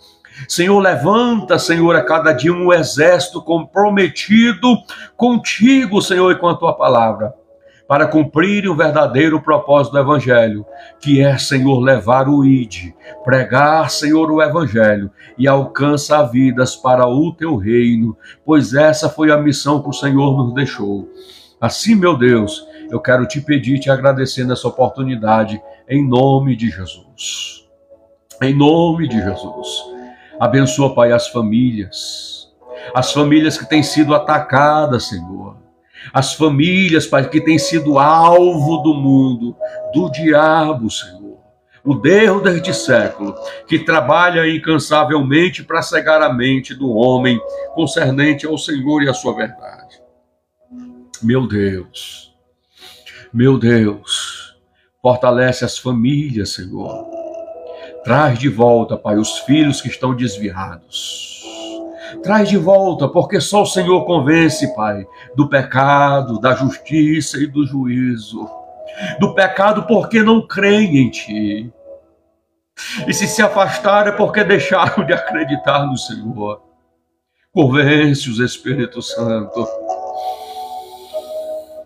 Senhor, levanta, Senhor, a cada dia um exército comprometido contigo, Senhor, e com a tua palavra, para cumprir o verdadeiro propósito do Evangelho, que é, Senhor, levar o ID, pregar, Senhor, o Evangelho e alcançar vidas para o teu reino, pois essa foi a missão que o Senhor nos deixou. Assim, meu Deus, eu quero te pedir, te agradecer nessa oportunidade, em nome de Jesus. Em nome de Jesus. Abençoa, Pai, as famílias que têm sido atacadas, Senhor. As famílias, Pai, que têm sido alvo do mundo, do diabo, Senhor. O Deus deste século, que trabalha incansavelmente para cegar a mente do homem concernente ao Senhor e à sua verdade. Meu Deus, fortalece as famílias, Senhor. Traz de volta, Pai, os filhos que estão desviados. Traz de volta, porque só o Senhor convence, Pai, do pecado, da justiça e do juízo. Do pecado porque não creem em Ti. E se afastaram é porque deixaram de acreditar no Senhor. Convence-os, Espírito Santo.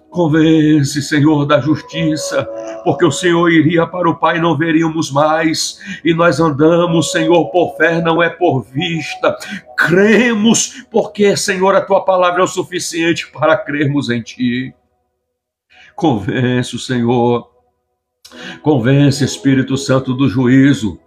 Convence, Senhor, da justiça, porque o Senhor iria para o Pai e não veríamos mais, e nós andamos, Senhor, por fé, não é por vista. Cremos, porque, Senhor, a Tua palavra é o suficiente para crermos em Ti. Convence o Senhor, convence, Espírito Santo, do juízo,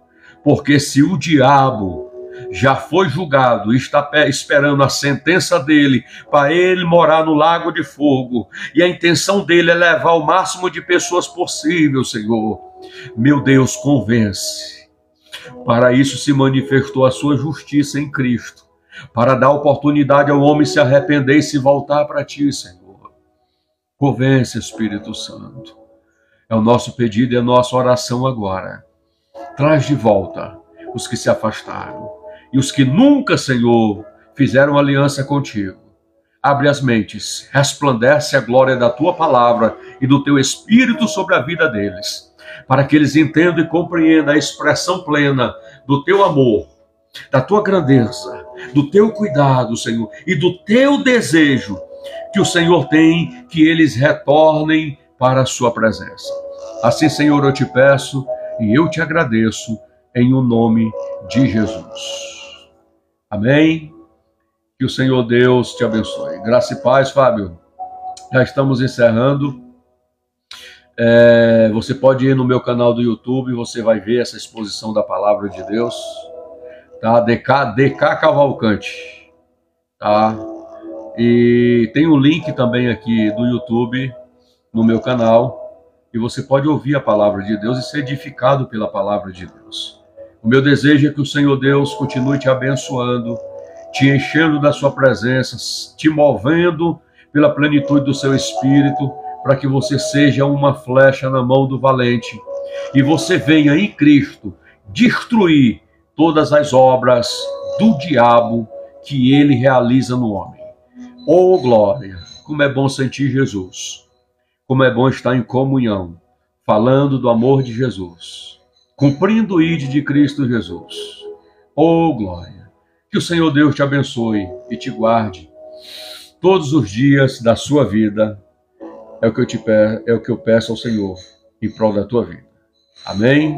porque se o diabo já foi julgado e está esperando a sentença dele para ele morar no lago de fogo, e a intenção dele é levar o máximo de pessoas possível, Senhor. Meu Deus, convence. Para isso se manifestou a sua justiça em Cristo, para dar oportunidade ao homem se arrepender e se voltar para Ti, Senhor. Convence, Espírito Santo. É o nosso pedido e a nossa oração agora. Traz de volta os que se afastaram. E os que nunca, Senhor, fizeram aliança contigo. Abre as mentes, resplandece a glória da tua palavra e do teu Espírito sobre a vida deles, para que eles entendam e compreendam a expressão plena do teu amor, da tua grandeza, do teu cuidado, Senhor, e do teu desejo que o Senhor tem que eles retornem para a sua presença. Assim, Senhor, eu te peço e eu te agradeço em o nome de Jesus. Amém? Que o Senhor Deus te abençoe. Graça e paz, Fábio. Já estamos encerrando. Você pode ir no meu canal do YouTube, você vai ver essa exposição da palavra de Deus. Tá? DK Cavalcante. Tá? E tem um link também aqui do YouTube no meu canal. E você pode ouvir a palavra de Deus e ser edificado pela palavra de Deus. O meu desejo é que o Senhor Deus continue te abençoando, te enchendo da sua presença, te movendo pela plenitude do seu Espírito, para que você seja uma flecha na mão do valente e você venha em Cristo destruir todas as obras do diabo que ele realiza no homem. Oh, glória! Como é bom sentir Jesus. Como é bom estar em comunhão, falando do amor de Jesus, cumprindo o ID de Cristo Jesus. Oh, glória! Que o Senhor Deus te abençoe e te guarde todos os dias da sua vida. É o que eu peço ao Senhor em prol da tua vida. Amém?